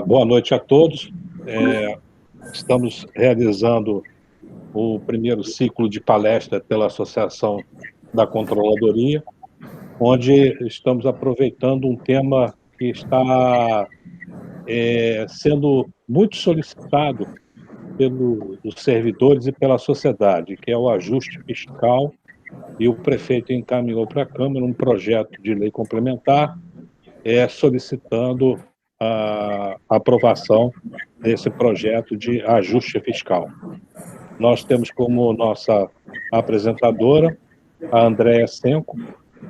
Boa noite a todos. Estamos realizando o primeiro ciclo de palestra pela Associação da Controladoria, onde estamos aproveitando um tema que está sendo muito solicitado pelos servidores e pela sociedade, que é o ajuste fiscal, e o prefeito encaminhou para a Câmara um projeto de lei complementar, solicitando a aprovação desse projeto de ajuste fiscal. Nós temos como nossa apresentadora a Andréa Senco,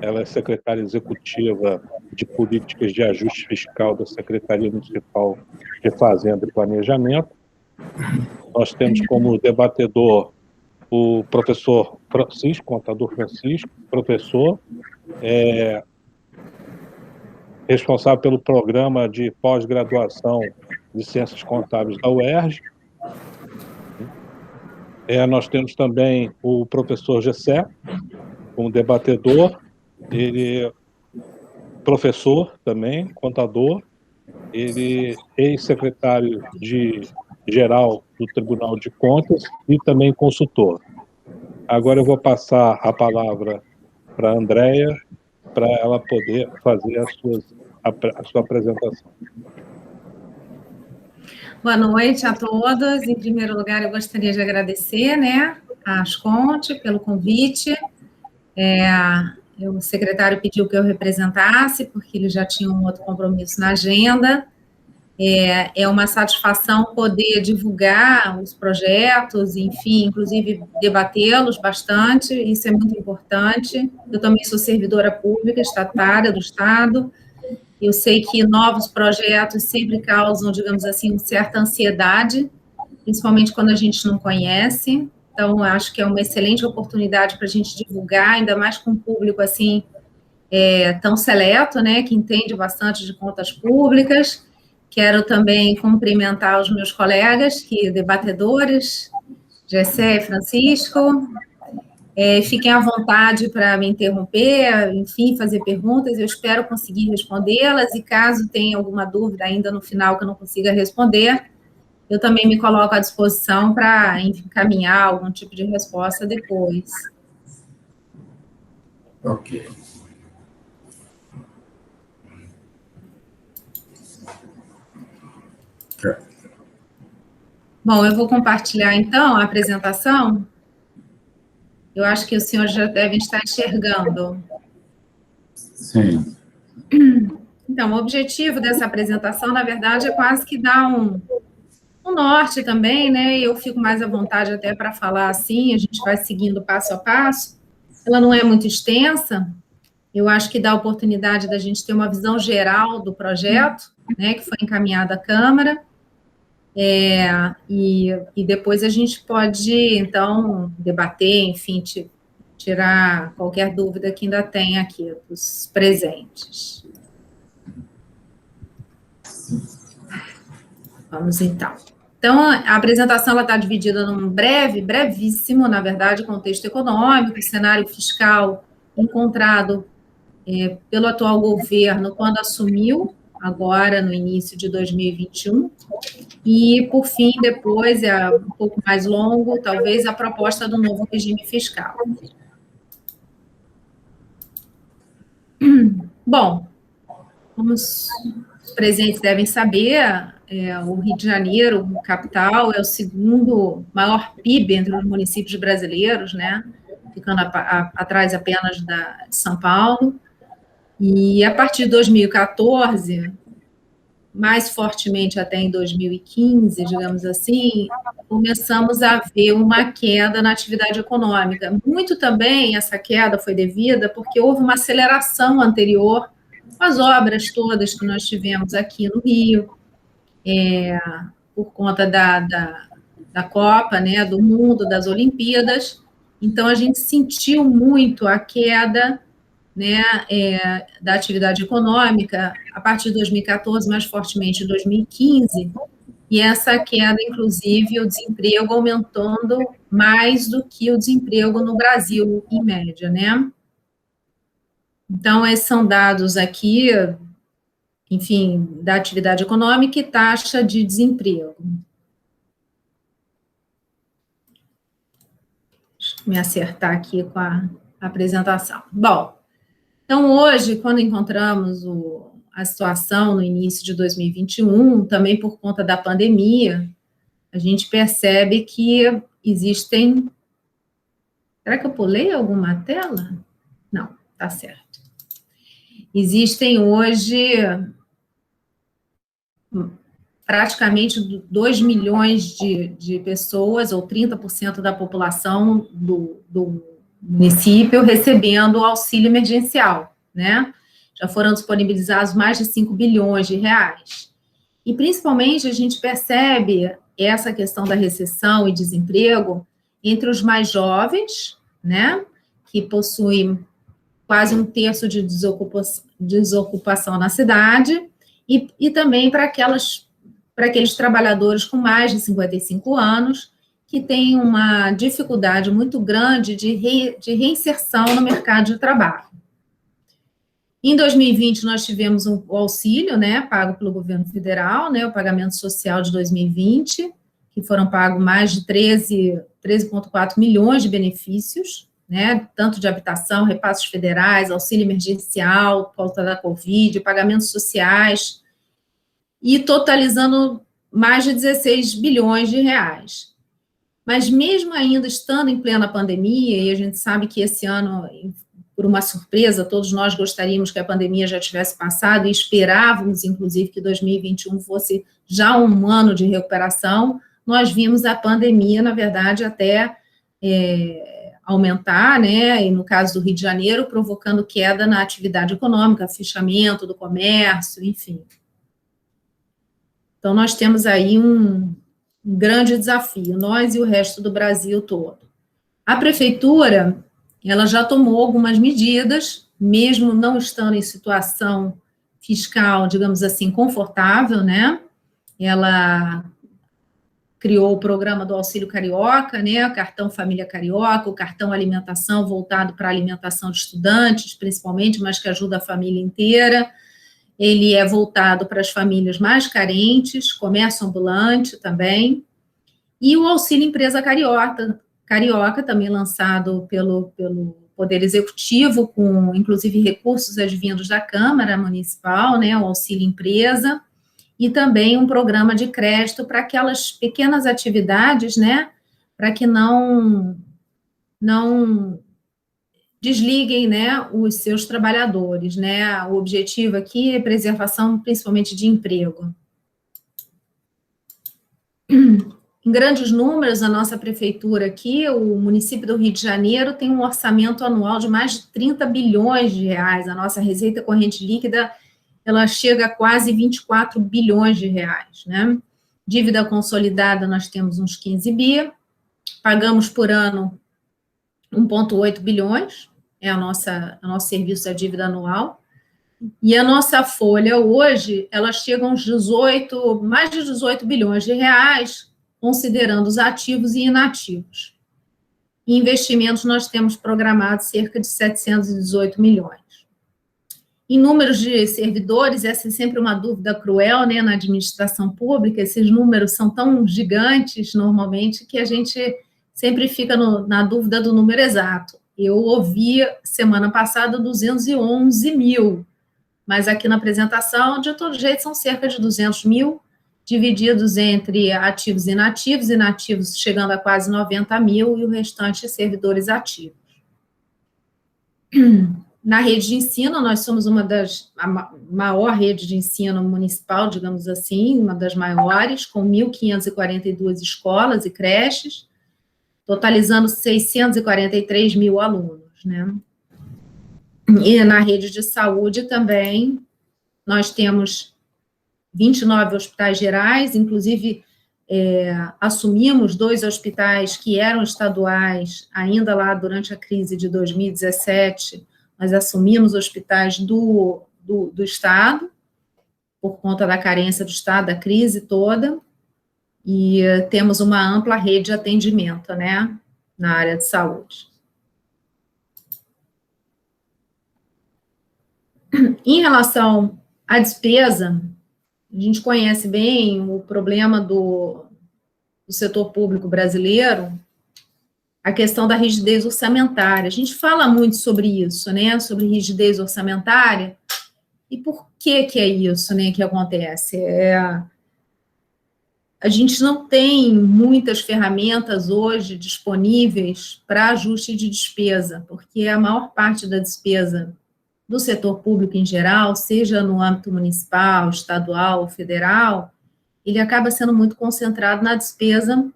ela é secretária executiva de Políticas de Ajuste Fiscal da Secretaria Municipal de Fazenda e Planejamento. Nós temos como debatedor o professor Francisco, contador Francisco, professor, responsável pelo programa de pós-graduação de Ciências Contábeis da UERJ. Nós temos também o professor Gessé, como debatedor, ele é professor também, contador, ele é ex-secretário geral do Tribunal de Contas e também consultor. Agora eu vou passar a palavra para a Andréa, para ela poder fazer a sua apresentação. Boa noite a todos. Em primeiro lugar, eu gostaria de agradecer, a Asconte pelo convite. O secretário pediu que eu representasse, porque ele já tinha um outro compromisso na agenda. É uma satisfação poder divulgar os projetos, enfim, inclusive debatê-los bastante, isso é muito importante. Eu também sou servidora pública, estatária do Estado. Eu sei que novos projetos sempre causam, digamos assim, uma certa ansiedade, principalmente quando a gente não conhece. Então, acho que é uma excelente oportunidade para a gente divulgar, ainda mais com um público, assim, tão seleto, que entende bastante de contas públicas. Quero também cumprimentar os meus colegas, debatedores, Gessé e Francisco. Fiquem à vontade para me interromper, enfim, fazer perguntas, eu espero conseguir respondê-las, e caso tenha alguma dúvida ainda no final que eu não consiga responder, eu também me coloco à disposição para encaminhar algum tipo de resposta depois. Ok. Bom, eu vou compartilhar, então, a apresentação. Eu acho que os senhores já devem estar enxergando. Sim. Então, o objetivo dessa apresentação, na verdade, é quase que dar um norte também, e eu fico mais à vontade até para falar assim, a gente vai seguindo passo a passo. Ela não é muito extensa, eu acho que dá a oportunidade da gente ter uma visão geral do projeto, que foi encaminhado à Câmara, e depois a gente pode, então, debater, enfim, tirar qualquer dúvida que ainda tenha aqui dos presentes. Vamos, então. Então, a apresentação está dividida num brevíssimo, na verdade, contexto econômico, cenário fiscal encontrado pelo atual governo quando assumiu, agora no início de 2021, e, por fim, depois, um pouco mais longo, talvez, a proposta do novo regime fiscal. Bom, como os presentes devem saber, o Rio de Janeiro, capital, é o segundo maior PIB entre os municípios brasileiros, ficando atrás apenas de São Paulo. E a partir de 2014, mais fortemente até em 2015, digamos assim, começamos a ver uma queda na atividade econômica. Muito também essa queda foi devida porque houve uma aceleração anterior às obras todas que nós tivemos aqui no Rio, por conta da Copa, do Mundo, das Olimpíadas. Então, a gente sentiu muito a queda da atividade econômica a partir de 2014, mais fortemente em 2015, e essa queda, inclusive, o desemprego aumentando mais do que o desemprego no Brasil, em média, Então, esses são dados aqui enfim, da atividade econômica e taxa de desemprego. Deixa eu me acertar aqui com a apresentação. Bom, então hoje, quando encontramos a situação no início de 2021, também por conta da pandemia, a gente percebe que existem... Será que eu pulei alguma tela? Não, tá certo. Existem hoje praticamente 2 milhões de pessoas, ou 30% da população do município, recebendo auxílio emergencial, né? Já foram disponibilizados mais de 5 bilhões de reais. E, principalmente, a gente percebe essa questão da recessão e desemprego entre os mais jovens, né? Que possuem quase 1/3 de desocupação na cidade, e também para aqueles trabalhadores com mais de 55 anos, que têm uma dificuldade muito grande de reinserção no mercado de trabalho. Em 2020, nós tivemos o auxílio, né, pago pelo governo federal, né, o pagamento social de 2020, que foram pagos mais de 13,4 milhões de benefícios, né, tanto de habitação, repassos federais, auxílio emergencial, por conta da Covid, pagamentos sociais, e totalizando mais de 16 bilhões de reais. Mas mesmo ainda estando em plena pandemia, e a gente sabe que esse ano, por uma surpresa, todos nós gostaríamos que a pandemia já tivesse passado, e esperávamos, inclusive, que 2021 fosse já um ano de recuperação, nós vimos a pandemia, na verdade, até aumentar, né, e no caso do Rio de Janeiro, provocando queda na atividade econômica, fechamento do comércio, enfim. Então, nós temos aí um grande desafio, nós e o resto do Brasil todo. A prefeitura, ela já tomou algumas medidas, mesmo não estando em situação fiscal, digamos assim, confortável, né? Ela criou o programa do Auxílio Carioca, né? O cartão Família Carioca, o cartão Alimentação, voltado para a alimentação de estudantes, principalmente, mas que ajuda a família inteira. Ele é voltado para as famílias mais carentes, comércio ambulante também, e o Auxílio Empresa Carioca, também lançado pelo Poder Executivo, com, inclusive, recursos advindos da Câmara Municipal, né, o Auxílio Empresa, e também um programa de crédito para aquelas pequenas atividades, né, para que não desliguem, né, os seus trabalhadores, né, o objetivo aqui é preservação, principalmente, de emprego. Em grandes números, a nossa prefeitura aqui, o município do Rio de Janeiro, tem um orçamento anual de mais de 30 bilhões de reais, a nossa receita corrente líquida, ela chega a quase 24 bilhões de reais, né, dívida consolidada nós temos uns 15 bi, pagamos por ano 1,8 bilhões, é o nosso serviço da dívida anual, e a nossa folha hoje, ela chega a uns mais de 18 bilhões de reais, considerando os ativos e inativos. Em investimentos, nós temos programado cerca de 718 milhões. Em números de servidores, essa é sempre uma dúvida cruel, né, na administração pública, esses números são tão gigantes, normalmente, que a gente sempre fica na dúvida do número exato. Eu ouvi, semana passada, 211 mil, mas aqui na apresentação, de todo jeito, são cerca de 200 mil, divididos entre ativos e inativos, inativos chegando a quase 90 mil, e o restante servidores ativos. Na rede de ensino, nós somos a maior rede de ensino municipal, digamos assim, uma das maiores, com 1.542 escolas e creches, totalizando 643 mil alunos, né? E na rede de saúde também, nós temos 29 hospitais gerais, inclusive assumimos 2 hospitais que eram estaduais, ainda lá durante a crise de 2017, nós assumimos hospitais do Estado, por conta da carência do Estado, da crise toda, e temos uma ampla rede de atendimento, né, na área de saúde. Em relação A despesa, a gente conhece bem o problema do setor público brasileiro, a questão da rigidez orçamentária. A gente fala muito sobre isso, né, sobre rigidez orçamentária, e por que é isso, né, que acontece? A gente não tem muitas ferramentas hoje disponíveis para ajuste de despesa, porque a maior parte da despesa do setor público em geral, seja no âmbito municipal, estadual ou federal, ele acaba sendo muito concentrado na despesa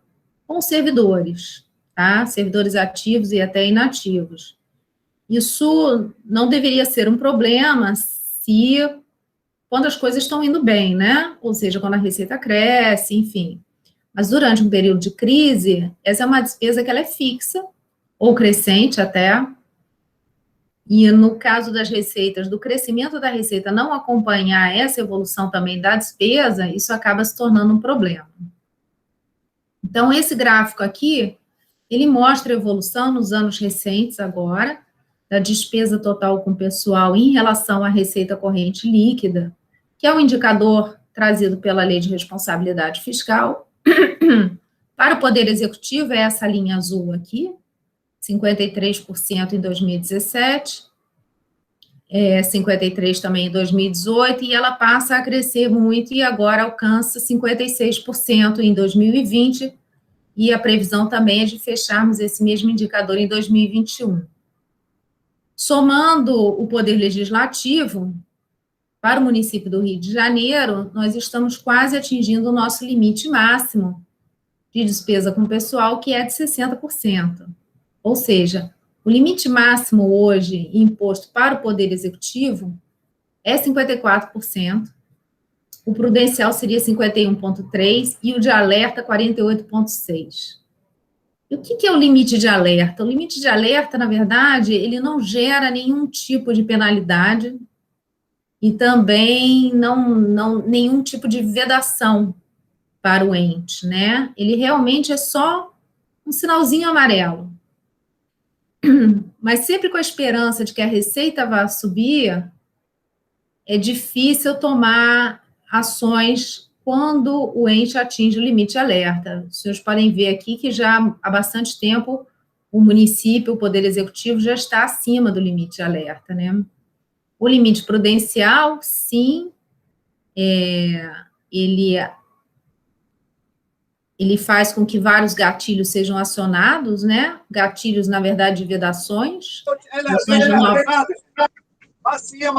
com servidores, tá? Servidores ativos e até inativos. Isso não deveria ser um problema quando as coisas estão indo bem, né? Ou seja, quando a receita cresce, enfim. Mas durante um período de crise, essa é uma despesa que ela é fixa, ou crescente até, e no caso das receitas, do crescimento da receita não acompanhar essa evolução também da despesa, isso acaba se tornando um problema. Então, esse gráfico aqui, ele mostra a evolução nos anos recentes agora, da despesa total com pessoal em relação à receita corrente líquida, que é um indicador trazido pela Lei de Responsabilidade Fiscal. Para o Poder Executivo, é essa linha azul aqui, 53% em 2017, 53% também em 2018, e ela passa a crescer muito e agora alcança 56% em 2020, e a previsão também é de fecharmos esse mesmo indicador em 2021. Somando o Poder Legislativo, para o município do Rio de Janeiro, nós estamos quase atingindo o nosso limite máximo de despesa com pessoal, que é de 60%. Ou seja, o limite máximo hoje imposto para o Poder Executivo é 54%, o prudencial seria 51,3% e o de alerta 48,6%. E o que é o limite de alerta? O limite de alerta, na verdade, ele não gera nenhum tipo de penalidade e também nenhum tipo de vedação para o ente, né? Ele realmente é só um sinalzinho amarelo. Mas sempre com a esperança de que a receita vá subir, é difícil tomar ações quando o ente atinge o limite alerta. Os senhores podem ver aqui que já há bastante tempo o município, o Poder Executivo, já está acima do limite alerta, né? O limite prudencial, sim, ele faz com que vários gatilhos sejam acionados, né? Gatilhos, na verdade, de vedações. Macia.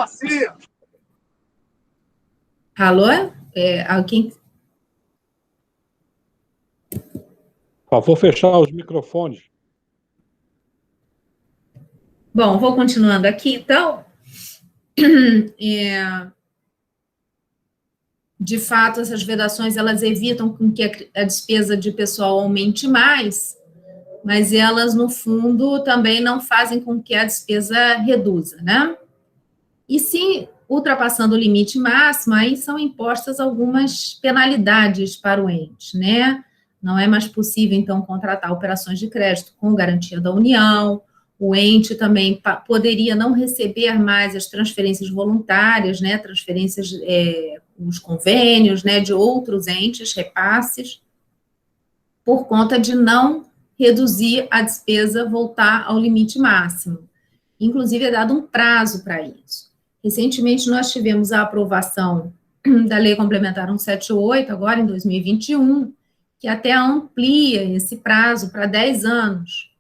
Alô? Alguém? Por favor, fechar os microfones. Bom, vou continuando aqui, então. De fato, essas vedações, elas evitam com que a despesa de pessoal aumente mais, mas elas, no fundo, também não fazem com que a despesa reduza, né? E se ultrapassando o limite máximo, aí são impostas algumas penalidades para o ente, né? Não é mais possível, então, contratar operações de crédito com garantia da União, o ente também poderia não receber mais as transferências voluntárias, né? Transferências, os convênios, né? De outros entes, repasses, por conta de não reduzir a despesa, voltar ao limite máximo. Inclusive, é dado um prazo para isso. Recentemente, nós tivemos a aprovação da Lei Complementar 178, agora em 2021, que até amplia esse prazo para 10 anos.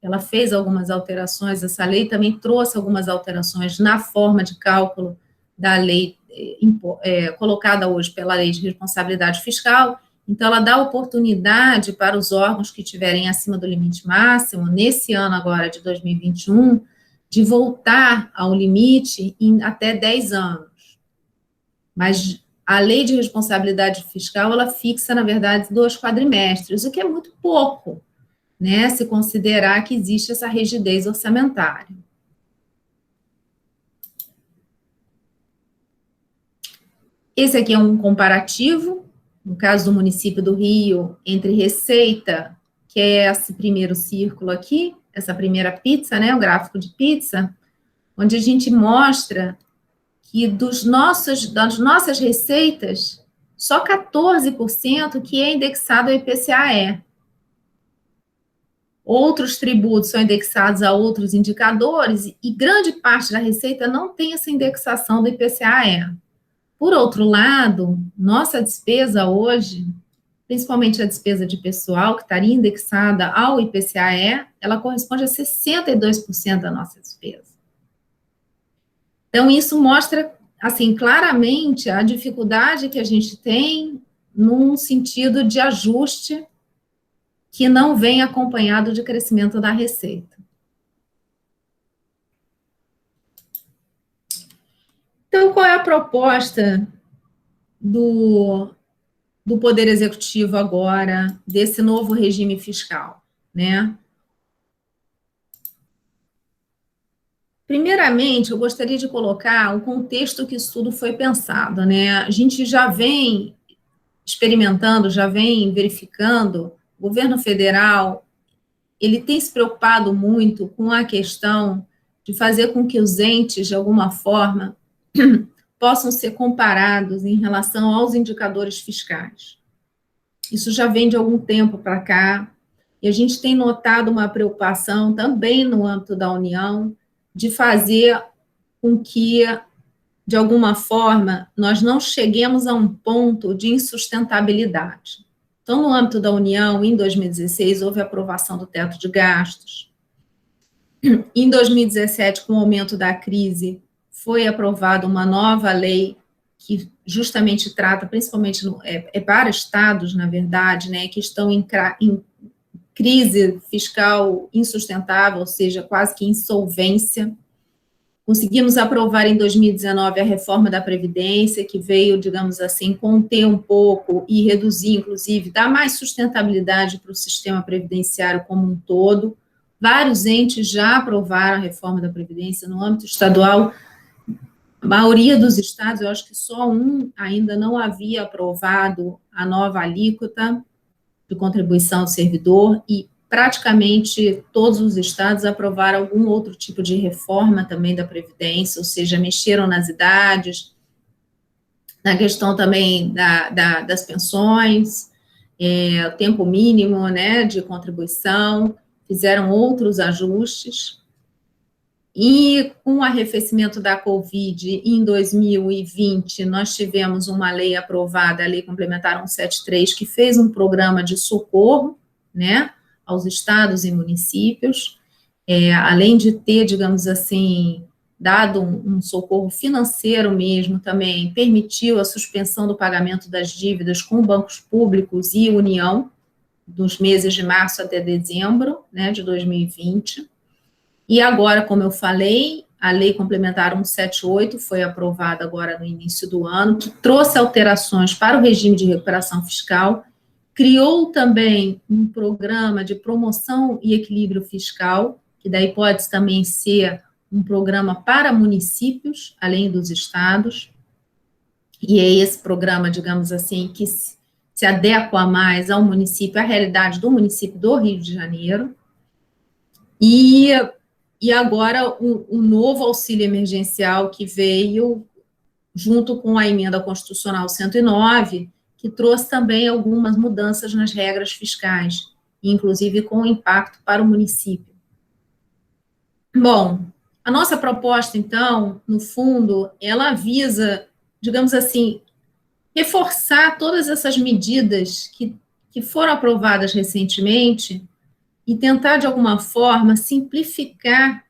Ela fez algumas alterações, essa lei também trouxe algumas alterações na forma de cálculo da lei colocada hoje pela Lei de Responsabilidade Fiscal. Então, ela dá oportunidade para os órgãos que estiverem acima do limite máximo, nesse ano agora de 2021, de voltar ao limite em até 10 anos. Mas a Lei de Responsabilidade Fiscal, ela fixa, na verdade, 2 quadrimestres, o que é muito pouco, né, se considerar que existe essa rigidez orçamentária. Esse aqui é um comparativo, no caso do município do Rio, entre receita, que é esse primeiro círculo aqui, essa primeira pizza, né, o gráfico de pizza, onde a gente mostra que das nossas receitas, só 14% que é indexado ao IPCA-E. Outros tributos são indexados a outros indicadores e grande parte da receita não tem essa indexação do IPCA-E. Por outro lado, nossa despesa hoje, principalmente a despesa de pessoal, que estaria indexada ao IPCA-E, ela corresponde a 62% da nossa despesa. Então, isso mostra, assim, claramente a dificuldade que a gente tem num sentido de ajuste que não vem acompanhado de crescimento da receita. Então, qual é a proposta do Poder Executivo agora, desse novo regime fiscal, né? Primeiramente, eu gostaria de colocar o contexto que isso tudo foi pensado, né? A gente já vem experimentando, já vem verificando, o governo federal, ele tem se preocupado muito com a questão de fazer com que os entes, de alguma forma, possam ser comparados em relação aos indicadores fiscais. Isso já vem de algum tempo para cá, e a gente tem notado uma preocupação também no âmbito da União de fazer com que, de alguma forma, nós não cheguemos a um ponto de insustentabilidade. Então, no âmbito da União, em 2016, houve a aprovação do teto de gastos. Em 2017, com o aumento da crise, foi aprovada uma nova lei que justamente trata, principalmente, para estados, na verdade, né, que estão em crise fiscal insustentável, ou seja, quase que insolvência. Conseguimos aprovar em 2019 a reforma da Previdência, que veio, digamos assim, conter um pouco e reduzir, inclusive, dar mais sustentabilidade para o sistema previdenciário como um todo. Vários entes já aprovaram a reforma da Previdência no âmbito estadual. A maioria dos estados, eu acho que só um ainda não havia aprovado a nova alíquota de contribuição do servidor, e praticamente todos os estados aprovaram algum outro tipo de reforma também da Previdência, ou seja, mexeram nas idades, na questão também das pensões, o tempo mínimo, né, de contribuição, fizeram outros ajustes. E com o arrefecimento da Covid, em 2020, nós tivemos uma lei aprovada, a Lei Complementar 173, que fez um programa de socorro, né, aos estados e municípios, além de ter, digamos assim, dado um socorro financeiro mesmo, também permitiu a suspensão do pagamento das dívidas com bancos públicos e União, dos meses de março até dezembro, né, de 2020. E agora, como eu falei, a Lei Complementar 178 foi aprovada agora no início do ano, que trouxe alterações para o regime de recuperação fiscal, criou também um programa de promoção e equilíbrio fiscal, que daí pode também ser um programa para municípios, além dos estados, e é esse programa, digamos assim, que se adequa mais ao município, à realidade do município do Rio de Janeiro. E agora o novo auxílio emergencial que veio junto com a emenda constitucional 109, que trouxe também algumas mudanças nas regras fiscais, inclusive com impacto para o município. Bom, a nossa proposta, então, no fundo, ela visa, digamos assim, reforçar todas essas medidas que foram aprovadas recentemente e tentar, de alguma forma, simplificar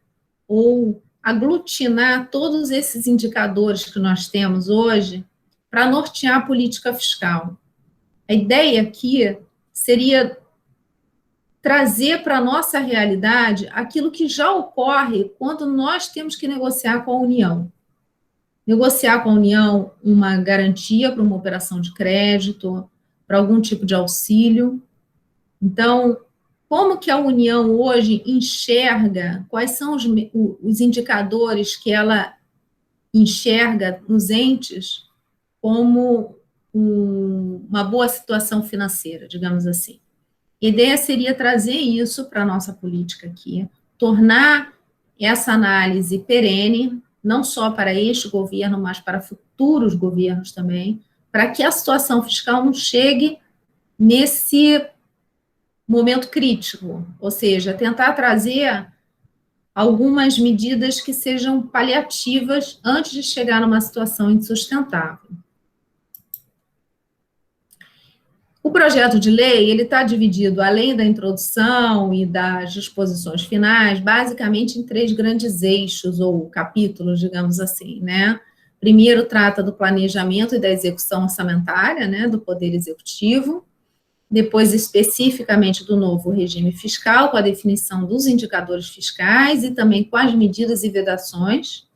ou aglutinar todos esses indicadores que nós temos hoje para nortear a política fiscal. A ideia aqui seria trazer para a nossa realidade aquilo que já ocorre quando nós temos que negociar com a União. Negociar com a União uma garantia para uma operação de crédito, para algum tipo de auxílio. Então, como que a União hoje enxerga, quais são os indicadores que ela enxerga nos entes como uma boa situação financeira, digamos assim. A ideia seria trazer isso para a nossa política aqui, tornar essa análise perene, não só para este governo, mas para futuros governos também, para que a situação fiscal não chegue nesse momento crítico, ou seja, tentar trazer algumas medidas que sejam paliativas antes de chegar numa situação insustentável. O projeto de lei, ele está dividido, além da introdução e das disposições finais, basicamente em 3 grandes eixos, ou capítulos, digamos assim, né? Primeiro, trata do planejamento e da execução orçamentária, né, do Poder Executivo. Depois, especificamente, do novo regime fiscal, com a definição dos indicadores fiscais e também com as medidas e vedações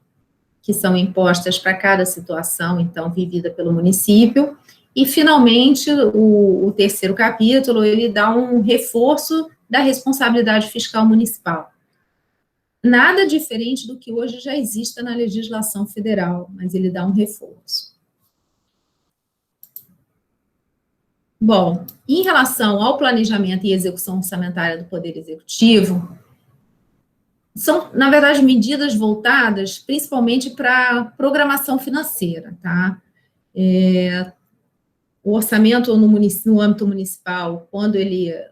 que são impostas para cada situação, então, vivida pelo município. E, finalmente, o terceiro capítulo, ele dá um reforço da responsabilidade fiscal municipal. Nada diferente do que hoje já existe na legislação federal, mas ele dá um reforço. Bom, em relação ao planejamento e execução orçamentária do Poder Executivo, são, na verdade, medidas voltadas principalmente para programação financeira, tá? O orçamento no âmbito municipal, quando ele é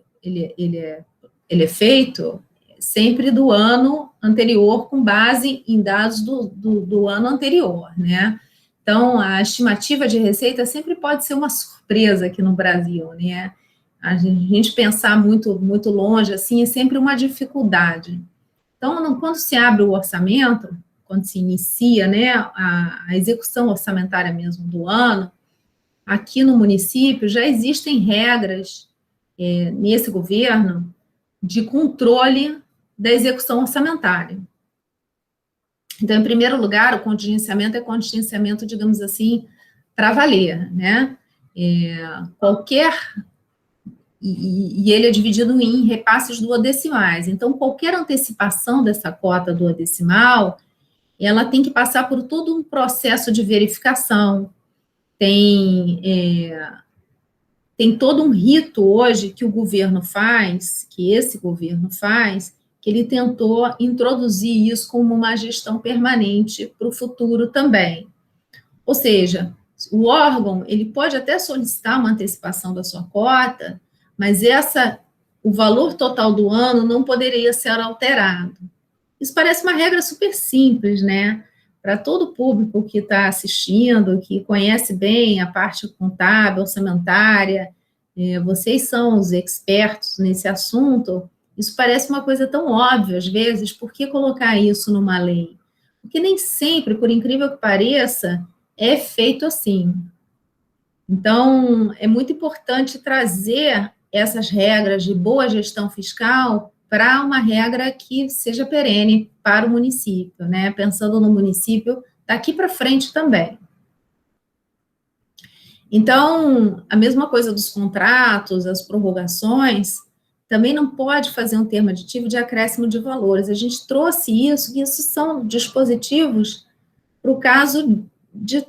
feito, sempre do ano anterior, com base em dados do ano anterior, né? Então, a estimativa de receita sempre pode ser uma surpresa aqui no Brasil, né? A gente pensar muito, muito longe, assim, é sempre uma dificuldade. Então, quando se abre o orçamento, quando se inicia, né, a execução orçamentária mesmo do ano, aqui no município já existem regras, nesse governo, de controle da execução orçamentária. Então, em primeiro lugar, o contingenciamento é contingenciamento, digamos assim, para valer, né? E ele é dividido em repasses duodecimais. Então, qualquer antecipação dessa cota duodecimal, ela tem que passar por todo um processo de verificação. Tem todo um rito hoje que o governo faz, que esse governo faz, que ele tentou introduzir isso como uma gestão permanente para o futuro também. Ou seja, o órgão, ele pode até solicitar uma antecipação da sua cota, mas o valor total do ano não poderia ser alterado. Isso parece uma regra super simples, né? Para todo o público que está assistindo, que conhece bem a parte contábil, orçamentária, vocês são os expertos nesse assunto, isso parece uma coisa tão óbvia, às vezes, por que colocar isso numa lei? Porque nem sempre, por incrível que pareça, é feito assim. Então, é muito importante trazer essas regras de boa gestão fiscal para uma regra que seja perene para o município, né? Pensando no município daqui para frente também. Então, a mesma coisa dos contratos, as prorrogações, também não pode fazer um termo aditivo de acréscimo de valores. A gente trouxe isso, e isso são dispositivos para o caso de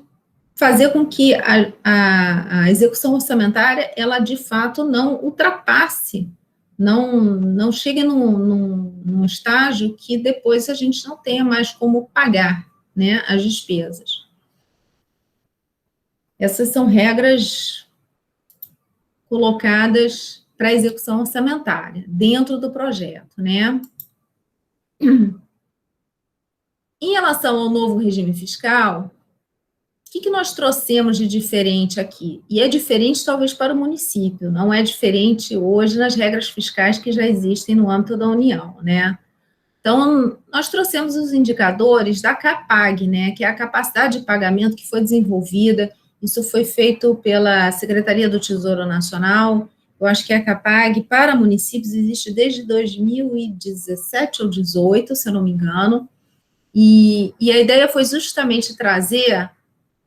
fazer com que a execução orçamentária, ela de fato não ultrapasse, não chegue num estágio que depois a gente não tenha mais como pagar, né, as despesas. Essas são regras colocadas para a execução orçamentária, dentro do projeto, né? Em relação ao novo regime fiscal, o que nós trouxemos de diferente aqui? E é diferente, talvez, para o município, não é diferente hoje nas regras fiscais que já existem no âmbito da União, né? Então, nós trouxemos os indicadores da CAPAG, né, que é a capacidade de pagamento que foi desenvolvida. Isso foi feito pela Secretaria do Tesouro Nacional. Eu acho que a CAPAG para municípios existe desde 2017 ou 2018, se eu não me engano, e a ideia foi justamente trazer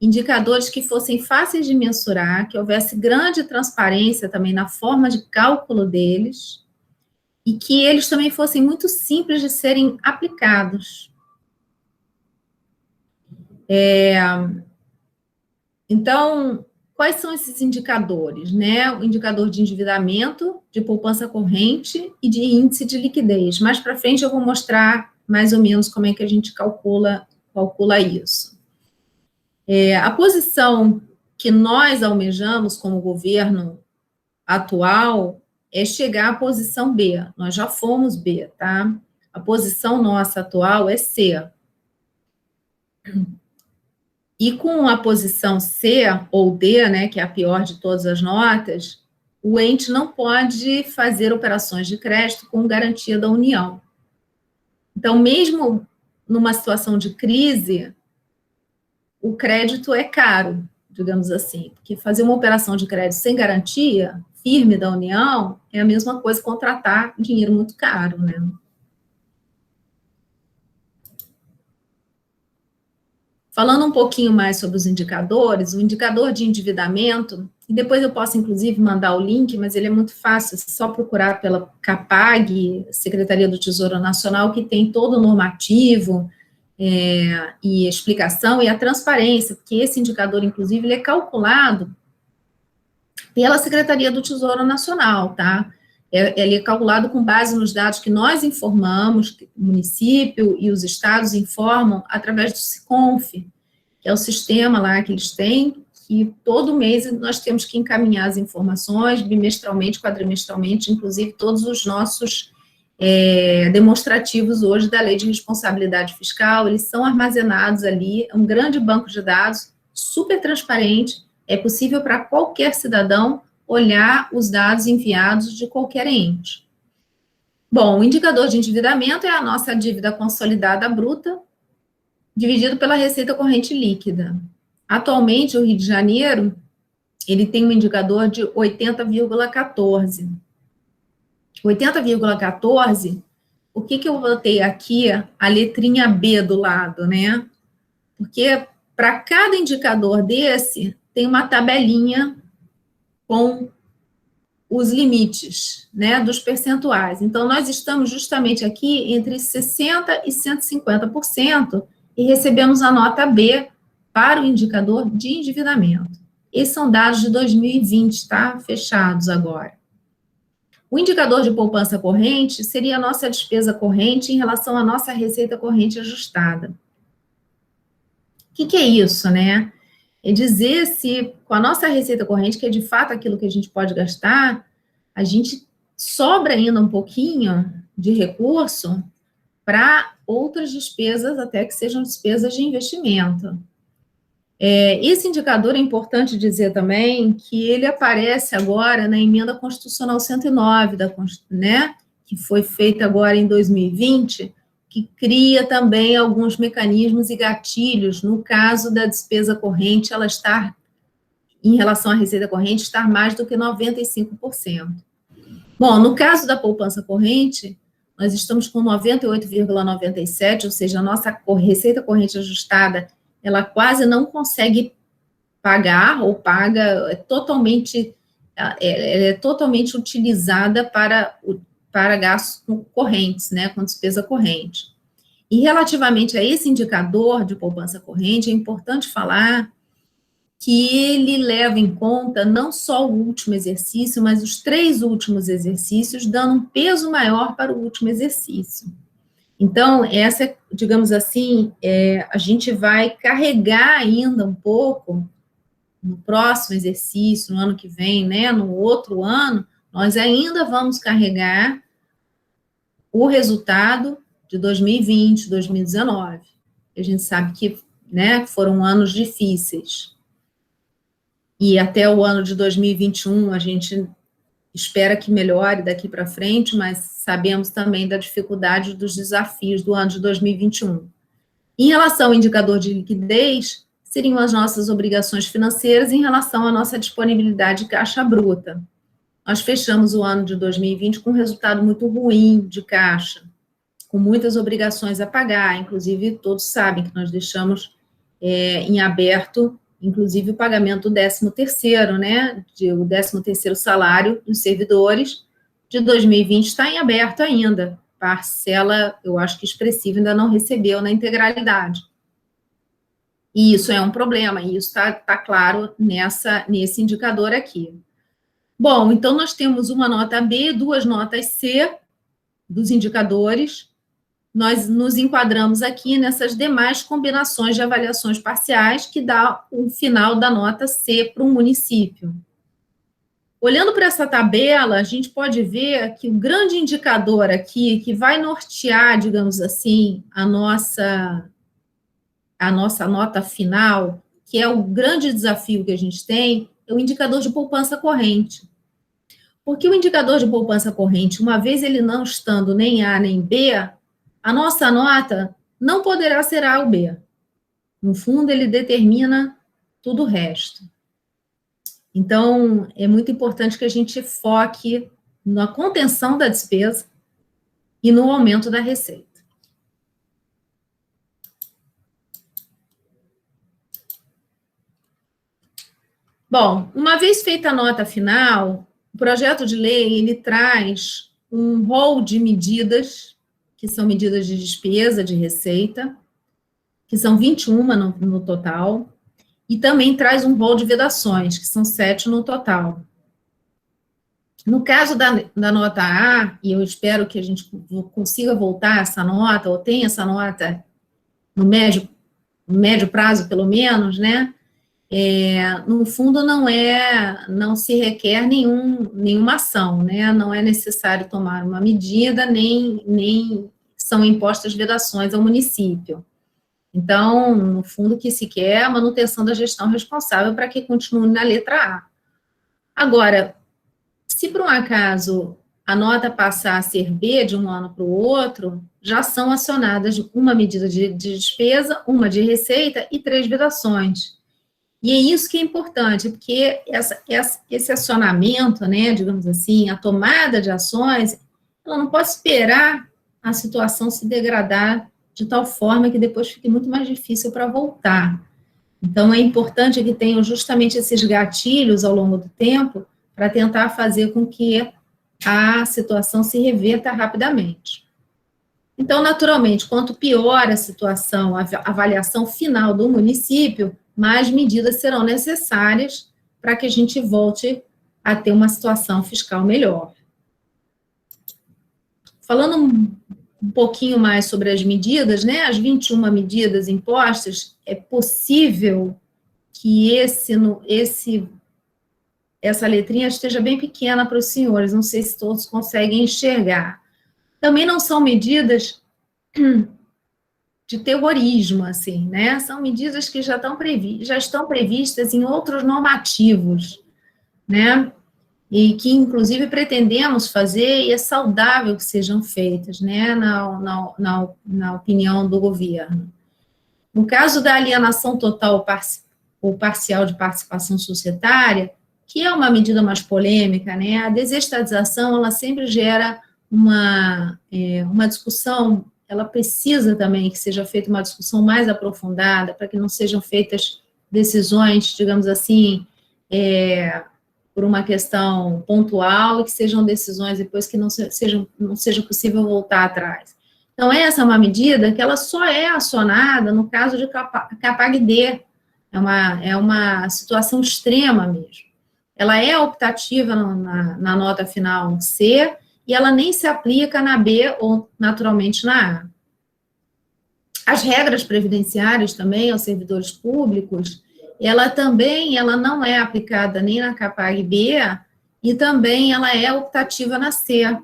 indicadores que fossem fáceis de mensurar, que houvesse grande transparência também na forma de cálculo deles, e que eles também fossem muito simples de serem aplicados. Então, quais são esses indicadores, né? O indicador de endividamento, de poupança corrente e de índice de liquidez. Mais para frente eu vou mostrar mais ou menos como é que a gente calcula calcula isso. A posição que nós almejamos como governo atual é chegar à posição B. Nós já fomos B, tá? A posição nossa atual é C. E com a posição C ou D, né, que é a pior de todas as notas, o ente não pode fazer operações de crédito com garantia da União. Então, mesmo numa situação de crise, o crédito é caro, digamos assim, porque fazer uma operação de crédito sem garantia firme da União é a mesma coisa que contratar dinheiro muito caro, né? Falando um pouquinho mais sobre os indicadores, o indicador de endividamento, e depois eu posso, inclusive, mandar o link, mas ele é muito fácil, é só procurar pela CAPAG, Secretaria do Tesouro Nacional, que tem todo o normativo e explicação, e a transparência, porque esse indicador, inclusive, ele é calculado pela Secretaria do Tesouro Nacional, tá? Ele é calculado com base nos dados que nós informamos, que o município e os estados informam através do SICONF, que é o sistema lá que eles têm, que todo mês nós temos que encaminhar as informações, bimestralmente, quadrimestralmente, inclusive todos os nossos demonstrativos hoje da Lei de Responsabilidade Fiscal, eles são armazenados ali, é um grande banco de dados, super transparente, é possível para qualquer cidadão olhar os dados enviados de qualquer ente. Bom, o indicador de endividamento é a nossa dívida consolidada bruta, dividido pela receita corrente líquida. Atualmente, o Rio de Janeiro, ele tem um indicador de 80,14. 80,14, por que eu botei aqui a letrinha B do lado, né? Porque para cada indicador desse, tem uma tabelinha com os limites, né, dos percentuais. Então, nós estamos justamente aqui entre 60% e 150% e recebemos a nota B para o indicador de endividamento. Esses são dados de 2020, tá? Fechados agora. O indicador de poupança corrente seria a nossa despesa corrente em relação à nossa receita corrente ajustada. O que é isso, né? É dizer se, com a nossa receita corrente, que é de fato aquilo que a gente pode gastar, a gente sobra ainda um pouquinho de recurso para outras despesas, até que sejam despesas de investimento. Esse indicador é importante dizer também que ele aparece agora na Emenda Constitucional 109, né, que foi feita agora em 2020, que cria também alguns mecanismos e gatilhos, no caso da despesa corrente, ela estar, em relação à receita corrente, estar mais do que 95%. Bom, no caso da poupança corrente, nós estamos com 98,97%, ou seja, a nossa receita corrente ajustada, ela quase não consegue pagar, ou paga totalmente, é totalmente utilizada para gastos correntes, né, com despesa corrente. E relativamente a esse indicador de poupança corrente, é importante falar que ele leva em conta não só o último exercício, mas os 3 últimos exercícios, dando um peso maior para o último exercício. Então, essa, digamos assim, a gente vai carregar ainda um pouco, no próximo exercício, no ano que vem, né, no outro ano, nós ainda vamos carregar o resultado de 2020, 2019. A gente sabe que, né, foram anos difíceis. E até o ano de 2021, a gente espera que melhore daqui para frente, mas sabemos também da dificuldade dos desafios do ano de 2021. Em relação ao indicador de liquidez, seriam as nossas obrigações financeiras em relação à nossa disponibilidade de caixa bruta. Nós fechamos o ano de 2020 com um resultado muito ruim de caixa, com muitas obrigações a pagar, inclusive todos sabem que nós deixamos em aberto, inclusive o pagamento do 13º, né, o 13º salário dos servidores de 2020 está em aberto ainda, parcela, eu acho que expressiva, ainda não recebeu na integralidade. E isso é um problema, e isso está claro nesse indicador aqui. Bom, então nós temos uma nota B, 2 notas C dos indicadores. nós nos enquadramos aqui nessas demais combinações de avaliações parciais que dá o final da nota C para um município. Olhando para essa tabela, a gente pode ver que o grande indicador aqui, que vai nortear, digamos assim, a nossa nota final, que é o grande desafio que a gente tem, é o indicador de poupança corrente. Porque o indicador de poupança corrente, uma vez ele não estando nem A nem B, a nossa nota não poderá ser A ou B. No fundo, ele determina tudo o resto. Então, é muito importante que a gente foque na contenção da despesa e no aumento da receita. Bom, uma vez feita a nota final, o projeto de lei, ele traz um rol de medidas, que são medidas de despesa, de receita, que são 21 no total, e também traz um rol de vedações, que são 7 no total. No caso da nota A, e eu espero que a gente consiga voltar essa nota, ou tenha essa nota no médio prazo, pelo menos, né? No fundo, não se requer nenhuma ação, né? Não é necessário tomar uma medida, nem são impostas vedações ao município. Então, no fundo, o que se quer é a manutenção da gestão responsável para que continue na letra A. Agora, se por um acaso a nota passar a ser B de um ano para o outro, já são acionadas uma medida de despesa, uma de receita e 3 vedações. E é isso que é importante, porque esse acionamento, né, digamos assim, a tomada de ações, ela não pode esperar a situação se degradar de tal forma que depois fique muito mais difícil para voltar. Então, é importante que tenham justamente esses gatilhos ao longo do tempo para tentar fazer com que a situação se reverta rapidamente. Então, naturalmente, quanto pior a situação, a avaliação final do município, mais medidas serão necessárias para que a gente volte a ter uma situação fiscal melhor. Falando um pouquinho mais sobre as medidas, né, as 21 medidas impostas, é possível que essa letrinha esteja bem pequena para os senhores, não sei se todos conseguem enxergar. Também não são medidas de terrorismo, assim, né, são medidas que já estão previstas em outros normativos, né, e que, inclusive, pretendemos fazer, e é saudável que sejam feitas, né, na opinião do governo. No caso da alienação total ou parcial de participação societária, que é uma medida mais polêmica, né, a desestatização, ela sempre gera uma discussão, ela precisa também que seja feita uma discussão mais aprofundada, para que não sejam feitas decisões, digamos assim, por uma questão pontual, e que sejam decisões depois que não seja possível voltar atrás. Então, essa é uma medida que ela só é acionada no caso de CAPAG-D, é uma situação extrema mesmo. Ela é optativa na nota final C, e ela nem se aplica na B ou, naturalmente, na A. As regras previdenciárias também aos servidores públicos, ela não é aplicada nem na CAPAG-B, e também ela é optativa na C.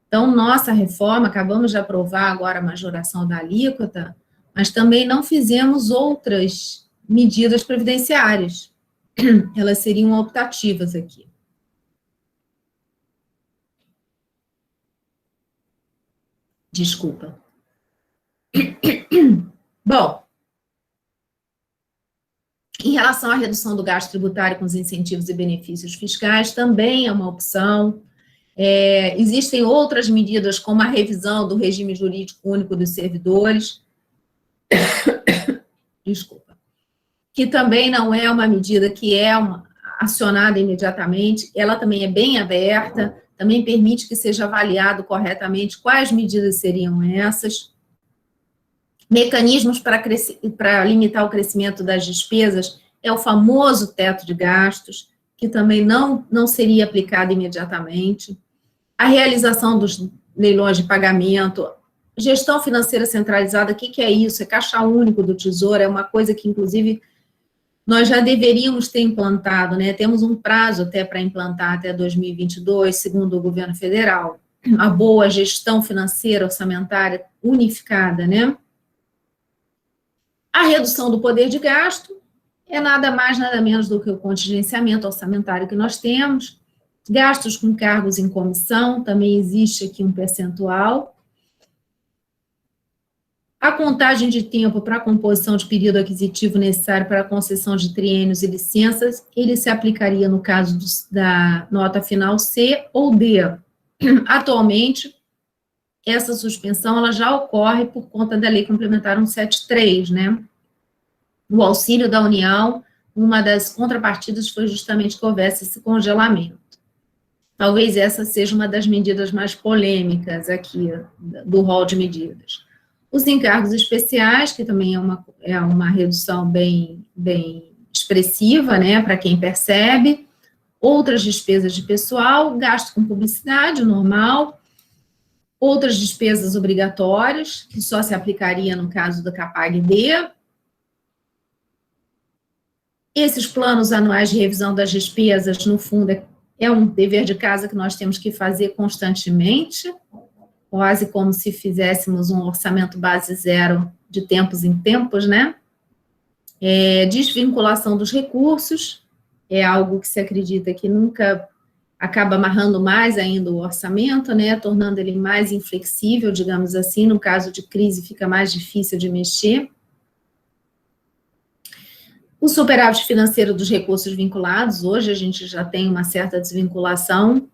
Então, nossa reforma, acabamos de aprovar agora a majoração da alíquota, mas também não fizemos outras medidas previdenciárias. Elas seriam optativas aqui. Desculpa. Bom, em relação à redução do gasto tributário com os incentivos e benefícios fiscais, também é uma opção. Existem outras medidas, como a revisão do regime jurídico único dos servidores, desculpa, que também não é uma medida que é acionada imediatamente, ela também é bem aberta, também permite que seja avaliado corretamente quais medidas seriam essas. Mecanismos para limitar o crescimento das despesas é o famoso teto de gastos, que também não seria aplicado imediatamente. A realização dos leilões de pagamento Gestão financeira centralizada, o que é isso? É caixa único do Tesouro, é uma coisa que, inclusive, nós já deveríamos ter implantado, né? Temos um prazo até para implantar até 2022, segundo o governo federal. A boa gestão financeira orçamentária unificada, né? A redução do poder de gasto é nada mais, nada menos do que o contingenciamento orçamentário que nós temos. Gastos com cargos em comissão, também existe aqui um percentual. A contagem de tempo para a composição de período aquisitivo necessário para a concessão de triênios e licenças, ele se aplicaria no caso da nota final C ou D. Atualmente, essa suspensão ela já ocorre por conta da Lei Complementar 173, né? O auxílio da União, uma das contrapartidas foi justamente que houvesse esse congelamento. Talvez essa seja uma das medidas mais polêmicas aqui do rol de medidas. Os encargos especiais, que também é uma redução bem expressiva, né, para quem percebe. Outras despesas de pessoal, gasto com publicidade normal. Outras despesas obrigatórias, que só se aplicaria no caso da CAPAG-D. Esses planos anuais de revisão das despesas, no fundo, é um dever de casa que nós temos que fazer constantemente, quase como se fizéssemos um orçamento base zero de tempos em tempos, né? Desvinculação dos recursos, é algo que se acredita que nunca acaba amarrando mais ainda o orçamento, né? Tornando ele mais inflexível, digamos assim, no caso de crise fica mais difícil de mexer. O superávit financeiro dos recursos vinculados, hoje a gente já tem uma certa desvinculação.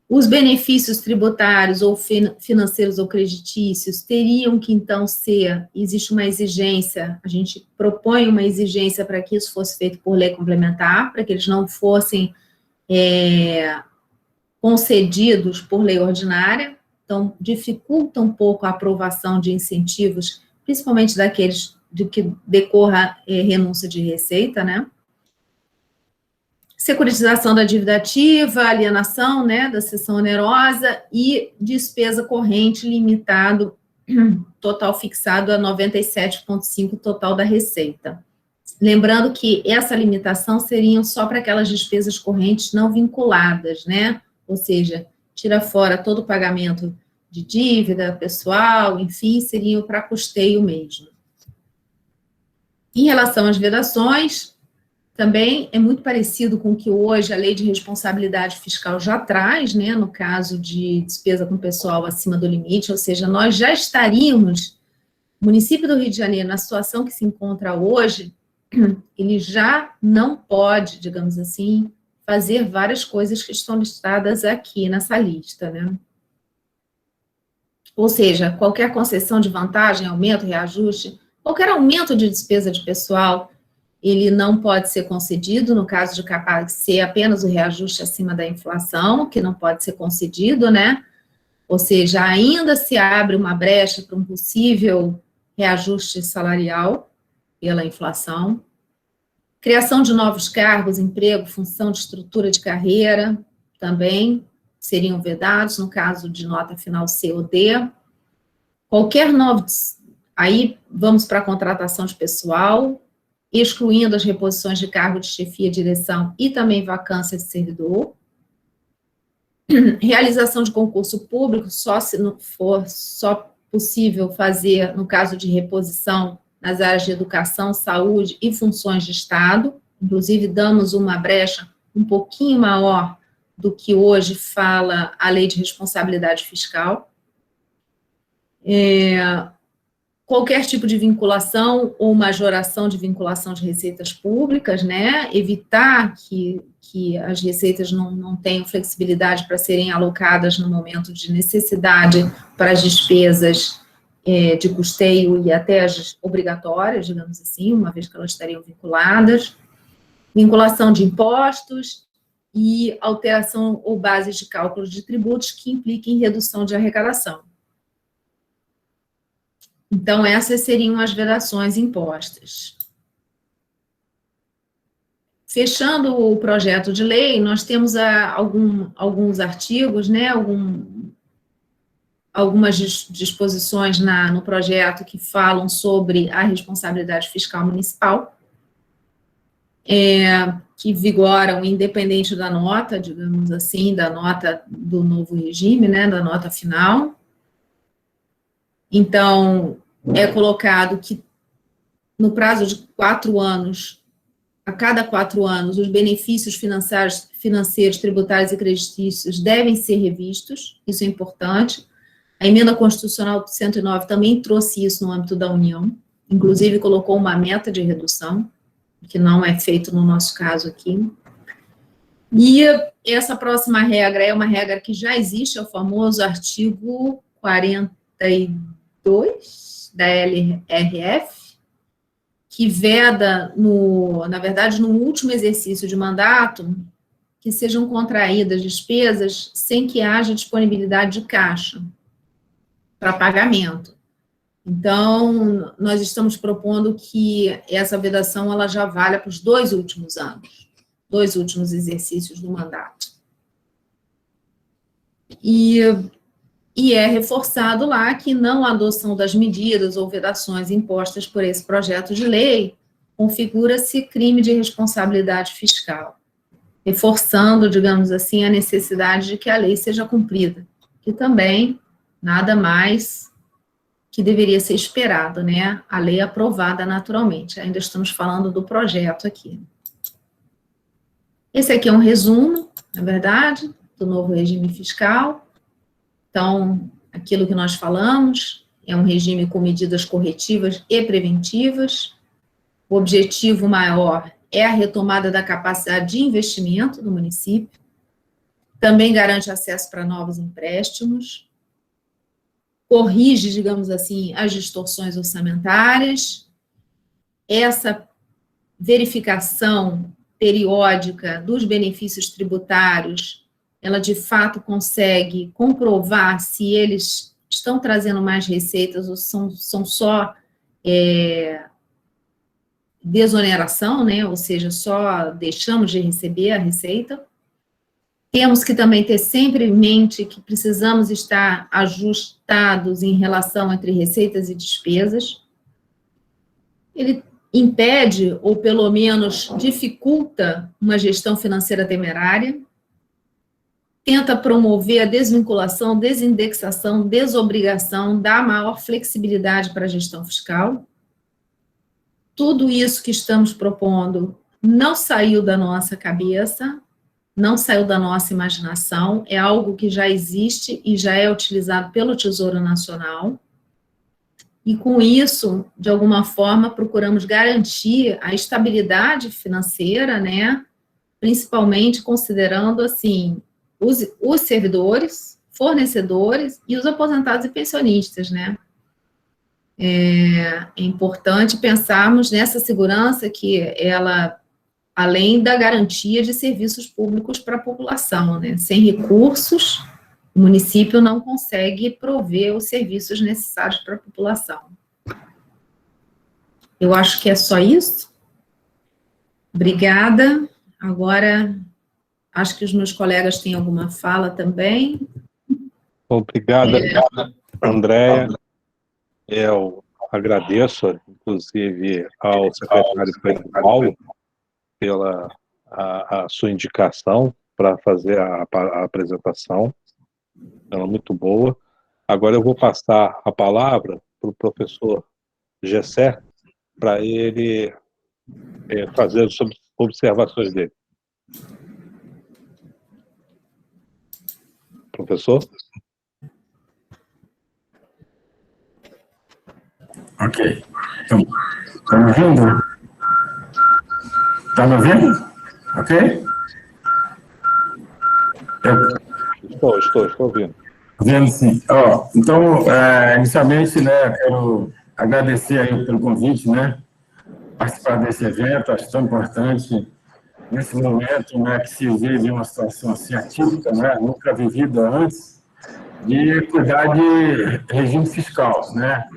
Os benefícios tributários ou financeiros ou creditícios teriam que, então, existe uma exigência, a gente propõe uma exigência para que isso fosse feito por lei complementar, para que eles não fossem concedidos por lei ordinária, então dificulta um pouco a aprovação de incentivos, principalmente daqueles de que decorra renúncia de receita, né? Securitização da dívida ativa, alienação, né, da cessão onerosa e despesa corrente limitado, total fixado a 97,5% total da receita. Lembrando que essa limitação seriam só para aquelas despesas correntes não vinculadas, né? Ou seja, tira fora todo o pagamento de dívida pessoal, enfim, seriam para custeio mesmo. Em relação às vedações, também é muito parecido com o que hoje a Lei de Responsabilidade Fiscal já traz, né, no caso de despesa com pessoal acima do limite, ou seja, nós já estaríamos, o município do Rio de Janeiro, na situação que se encontra hoje, ele já não pode, digamos assim, fazer várias coisas que estão listadas aqui nessa lista, né. Ou seja, qualquer concessão de vantagem, aumento, reajuste, qualquer aumento de despesa de pessoal, ele não pode ser concedido, no caso de capaz ser apenas o reajuste acima da inflação, que não pode ser concedido, né? Ou seja, ainda se abre uma brecha para um possível reajuste salarial pela inflação. Criação de novos cargos, emprego, função de estrutura de carreira, também seriam vedados, no caso de nota final C ou D. Qualquer novo... Aí, vamos para a contratação de pessoal, excluindo as reposições de cargo de chefia, direção e também vacância de servidor. Realização de concurso público, só se não for só possível fazer no caso de reposição nas áreas de educação, saúde e funções de Estado. Inclusive, damos uma brecha um pouquinho maior do que hoje fala a Lei de Responsabilidade Fiscal. Qualquer tipo de vinculação ou majoração de vinculação de receitas públicas, né, evitar que as receitas não tenham flexibilidade para serem alocadas no momento de necessidade para as despesas de custeio e até as obrigatórias, digamos assim, uma vez que elas estariam vinculadas. Vinculação de impostos e alteração ou bases de cálculo de tributos que impliquem redução de arrecadação. Então, essas seriam as vedações impostas. Fechando o projeto de lei, nós temos alguns artigos, né, algumas disposições no projeto que falam sobre a responsabilidade fiscal municipal, que vigoram independente da nota, digamos assim, da nota do novo regime, né, da nota final. Então, é colocado que no prazo de 4 anos, a cada 4 anos, os benefícios financeiros, tributários e creditícios devem ser revistos, isso é importante. A emenda constitucional 109 também trouxe isso no âmbito da União, inclusive colocou uma meta de redução, que não é feito no nosso caso aqui. E essa próxima regra é uma regra que já existe, é o famoso artigo 42 da LRF, que veda, na verdade, no último exercício de mandato, que sejam contraídas despesas sem que haja disponibilidade de caixa para pagamento. Então, nós estamos propondo que essa vedação ela já valha para os 2 últimos anos, 2 últimos exercícios do mandato. E é reforçado lá que não a adoção das medidas ou vedações impostas por esse projeto de lei configura-se crime de responsabilidade fiscal, reforçando, digamos assim, a necessidade de que a lei seja cumprida, que também nada mais que deveria ser esperado, né? A lei aprovada naturalmente. Ainda estamos falando do projeto aqui. Esse aqui é um resumo, na verdade, do novo regime fiscal. Então, aquilo que nós falamos é um regime com medidas corretivas e preventivas. O objetivo maior é a retomada da capacidade de investimento do município. Também garante acesso para novos empréstimos. Corrige, digamos assim, as distorções orçamentárias. Essa verificação periódica dos benefícios tributários, ela de fato consegue comprovar se eles estão trazendo mais receitas ou são só desoneração, né? Ou seja, só deixamos de receber a receita. Temos que também ter sempre em mente que precisamos estar ajustados em relação entre receitas e despesas. Ele impede, ou pelo menos dificulta, uma gestão financeira temerária. Tenta promover a desvinculação, desindexação, desobrigação, dá maior flexibilidade para a gestão fiscal. Tudo isso que estamos propondo não saiu da nossa cabeça, não saiu da nossa imaginação, é algo que já existe e já é utilizado pelo Tesouro Nacional. E com isso, de alguma forma, procuramos garantir a estabilidade financeira, né? Principalmente considerando, assim, os servidores, fornecedores e os aposentados e pensionistas, né? É importante pensarmos nessa segurança que ela, além da garantia de serviços públicos para a população, né? Sem recursos, o município não consegue prover os serviços necessários para a população. Eu acho que é só isso. Obrigada. Agora, acho que os meus colegas têm alguma fala também. Obrigada, Andréia. Eu agradeço, inclusive, ao secretário Pedro Paulo pela a sua indicação para fazer a apresentação. Ela é muito boa. Agora eu vou passar a palavra para o professor Gessé, para ele fazer as observações dele. Professor? Ok. Então, está me ouvindo? Está me ouvindo? Ok? Estou ouvindo. Vendo sim. Então, inicialmente, né, quero agradecer aí pelo convite, né, participar desse evento, acho tão importante nesse momento, né, que se vive uma situação assim atípica, né, nunca vivida antes, de cuidar de regime fiscal, né.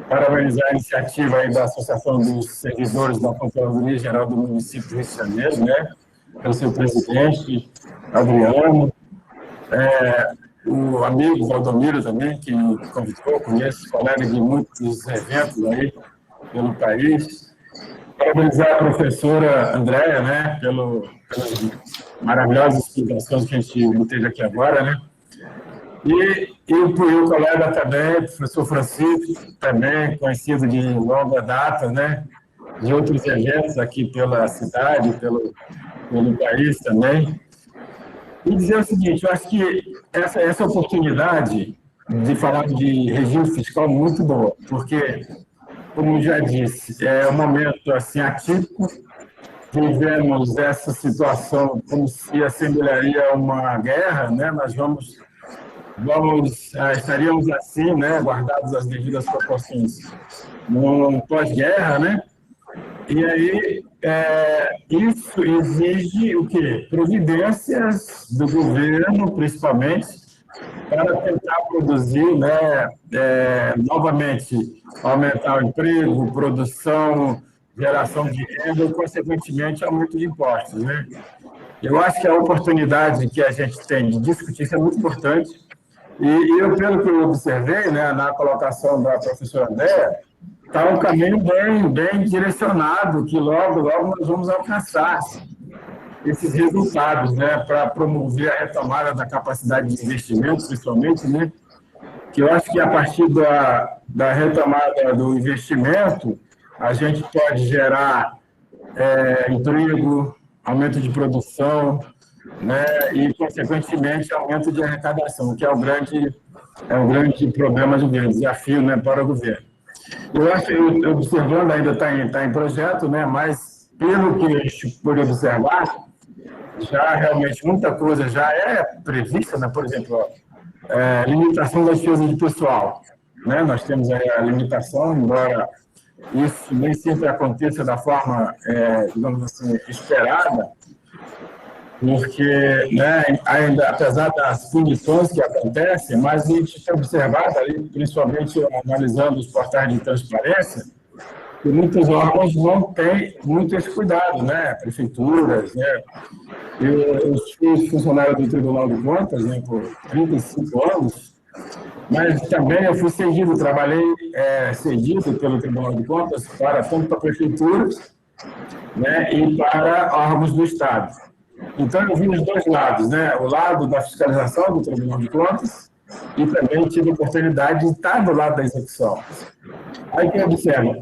Parabenizar a iniciativa aí da Associação dos Servidores da Controladoria Geral do Município do Rio de Janeiro, né, pelo seu presidente, Adriano. o amigo Valdomiro também, que me convidou, conheço, colega de muitos eventos aí pelo país. Parabenizar a professora Andréia, né, pelas maravilhosas explicações que a gente teve aqui agora, né? E o colega também, o professor Francisco, também conhecido de longa data, né, de outros eventos aqui pela cidade, pelo país também. E dizer o seguinte, eu acho que essa oportunidade de falar de regime fiscal é muito boa, porque, como já disse, é um momento assim, atípico, vivemos essa situação como se assemelharia a uma guerra, né? Nós estaríamos assim, né, guardados as devidas proporções, num pós-guerra, né? E aí, isso exige o quê? Providências do governo, principalmente, para tentar produzir, né, novamente, aumentar o emprego, produção, geração de renda e, consequentemente, aumento de impostos, né? Eu acho que a oportunidade que a gente tem de discutir isso é muito importante. E eu, pelo que eu observei, né, na colocação da professora Andréia, está um caminho bem direcionado, que logo nós vamos alcançar esses resultados, né, para promover a retomada da capacidade de investimento, principalmente, né, que eu acho que a partir da retomada do investimento, a gente pode gerar emprego, aumento de produção, né, e, consequentemente, aumento de arrecadação, que é um grande problema, um grande desafio, né, para o governo. Eu acho que, observando, ainda está em projeto, né, mas, pelo que a gente pode observar, já realmente muita coisa já é prevista, né, por exemplo, limitação das despesas de pessoal. Né, nós temos aí a limitação, embora isso nem sempre aconteça da forma, digamos assim, esperada, porque, né, ainda, apesar das punições que acontecem, mas a gente tem observado, ali, principalmente analisando os portais de transparência, que muitos órgãos não têm muito esse cuidado, né? Prefeituras, né? Eu fui funcionário do Tribunal de Contas, né, por 35 anos, mas também eu fui cedido, trabalhei cedido pelo Tribunal de Contas tanto para prefeituras, né, e para órgãos do Estado. Então, eu vi os dois lados, né? O lado da fiscalização do Tribunal de Contas e também tive a oportunidade de estar do lado da execução. Aí que eu observo,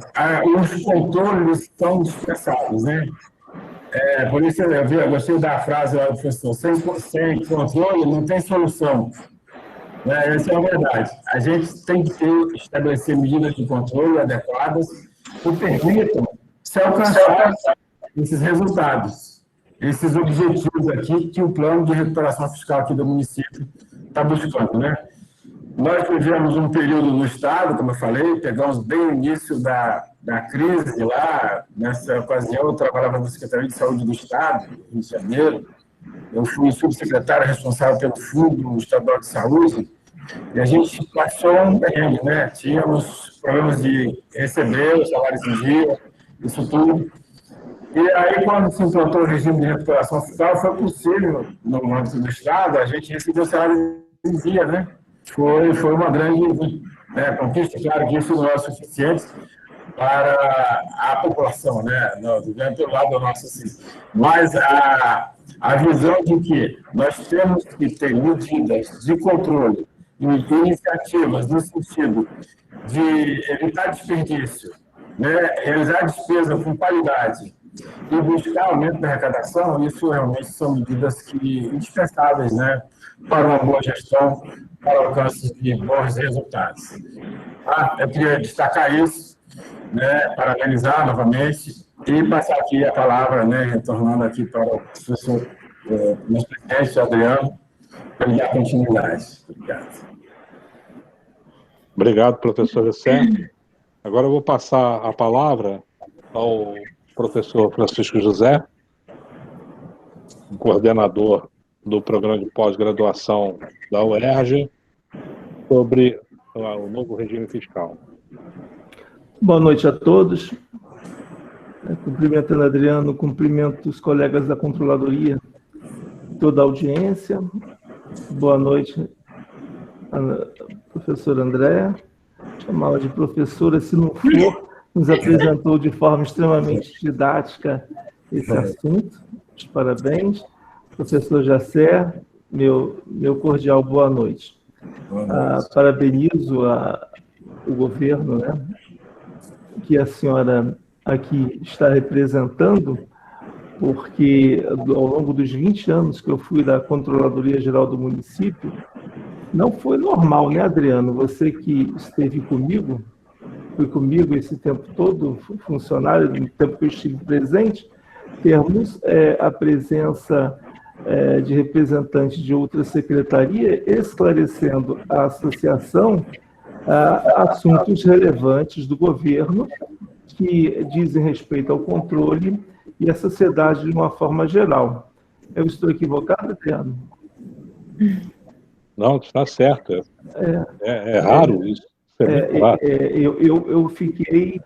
os controles são dispensados, né? Por isso, eu gostei da frase do professor, sem controle não tem solução. Essa é a verdade. A gente tem que estabelecer medidas de controle adequadas que permitam se alcançar esses resultados, esses objetivos aqui que o plano de recuperação fiscal aqui do município está buscando, né? Nós vivemos um período no Estado, como eu falei, pegamos bem o início da crise lá. Nessa ocasião, eu trabalhava na Secretaria de Saúde do Estado, no Rio de Janeiro. Eu fui subsecretário responsável pelo Fundo Estadual de Saúde, e a gente passou um perrengue, né? Tínhamos problemas de receber os salários em dia, isso tudo. E aí, quando se implantou o regime de recuperação fiscal, foi possível, no âmbito do Estado, a gente receber o salário em dia, né? Foi uma grande conquista. Claro que isso não é suficiente para a população, né? Pelo lado do nosso sistema. Mas a visão de que nós temos que ter medidas de controle e iniciativas no sentido de evitar desperdício, né? Realizar despesa com qualidade e buscar aumento da arrecadação, isso realmente são medidas indispensáveis, né, para uma boa gestão, para o alcance de bons resultados. Eu queria destacar isso, né, parabenizar novamente e passar aqui a palavra, né, retornando aqui para o professor, nosso presidente, Adriano, para ele dar continuidade. Obrigado. Obrigado, professor Essé. Agora eu vou passar a palavra ao professor Francisco José, coordenador do programa de pós-graduação da UERJ, sobre o novo regime fiscal. Boa noite a todos. Cumprimentando Adriano, cumprimento os colegas da Controladoria, toda a audiência. Boa noite professora Andréa, chamá-la de professora, se não for, nos apresentou de forma extremamente didática esse assunto. Os parabéns. Professor Jacé, meu cordial boa noite. Parabenizo o governo, né, que a senhora aqui está representando, porque ao longo dos 20 anos que eu fui da Controladoria Geral do município, não foi normal, né, Adriano? Você que esteve comigo, foi comigo esse tempo todo, funcionário, no tempo que eu estive presente, termos a presença de representantes de outra secretaria esclarecendo a associação assuntos relevantes do governo que dizem respeito ao controle e à sociedade de uma forma geral. Eu estou equivocado, Adriano? Não, está certo. É raro isso. Eu fiquei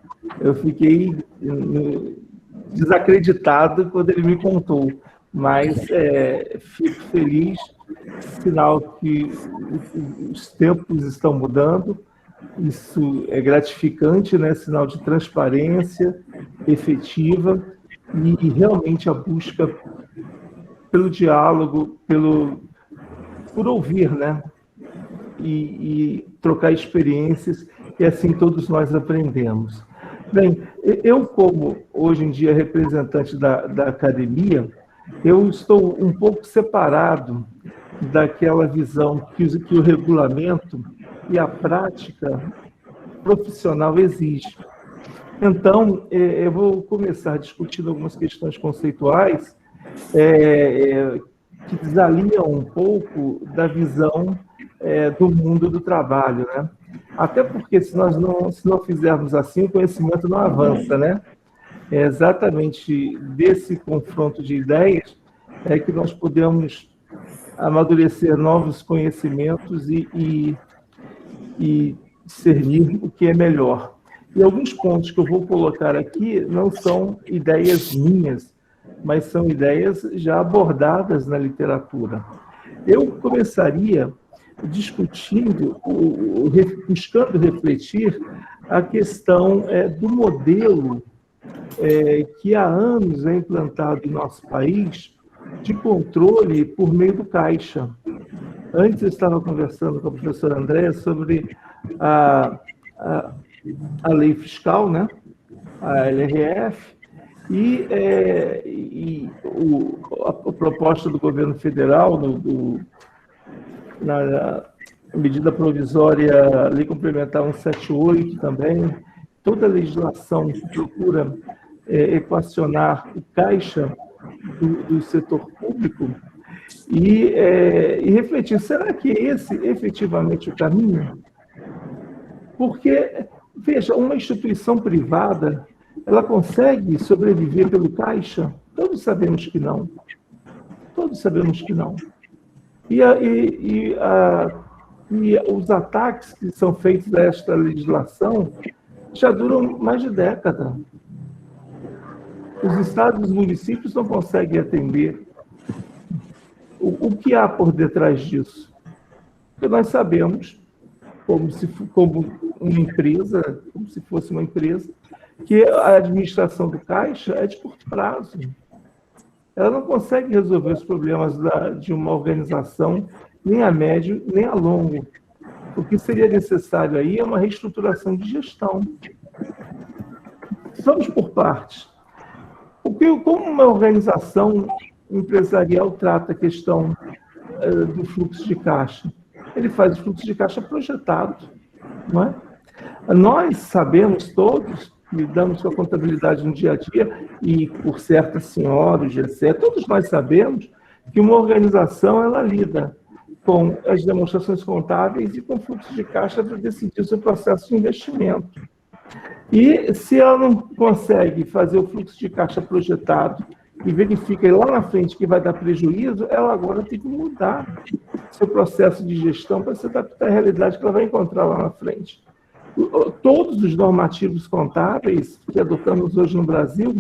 desacreditado quando ele me contou, mas fico feliz, sinal que os tempos estão mudando, isso é gratificante, né? Sinal de transparência efetiva e realmente a busca pelo diálogo, por ouvir, né? E trocar experiências, e assim todos nós aprendemos. Bem, eu, como hoje em dia representante da academia, eu estou um pouco separado daquela visão que o regulamento e a prática profissional exige. Então, eu vou começar discutindo algumas questões conceituais que desalinham um pouco da visão do mundo do trabalho, né? Até porque se não fizermos assim, o conhecimento não avança, né? É exatamente desse confronto de ideias que nós podemos amadurecer novos conhecimentos e discernir o que é melhor. E alguns pontos que eu vou colocar aqui não são ideias minhas, mas são ideias já abordadas na literatura. Eu começaria discutindo, buscando refletir a questão do modelo que há anos é implantado em nosso país de controle por meio do Caixa. Antes eu estava conversando com a professora Andréa sobre a lei fiscal, né? A LRF, e a proposta do governo federal na medida provisória, lei complementar 178 também, toda a legislação que procura equacionar o caixa do setor público e refletir, será que esse efetivamente o caminho? Porque, veja, uma instituição privada, ela consegue sobreviver pelo caixa? Todos sabemos que não. Todos sabemos que não. E os ataques que são feitos a esta legislação já duram mais de década. Os estados e os municípios não conseguem atender. O que há por detrás disso? Porque nós sabemos, como uma empresa, como se fosse uma empresa, que a administração do Caixa é de curto prazo. Ela não consegue resolver os problemas de uma organização nem a médio, nem a longo. O que seria necessário aí é uma reestruturação de gestão. Vamos por partes. Como uma organização empresarial trata a questão do fluxo de caixa? Ele faz o fluxo de caixa projetado, não é? Nós sabemos todos, lidamos com a contabilidade no dia a dia, e por certa senhora, o GC, todos nós sabemos que uma organização ela lida com as demonstrações contábeis e com fluxo de caixa para decidir o seu processo de investimento. E se ela não consegue fazer o fluxo de caixa projetado e verifica lá na frente que vai dar prejuízo, ela agora tem que mudar seu processo de gestão para se adaptar à realidade que ela vai encontrar lá na frente. Todos os normativos contábeis que adotamos hoje no Brasil,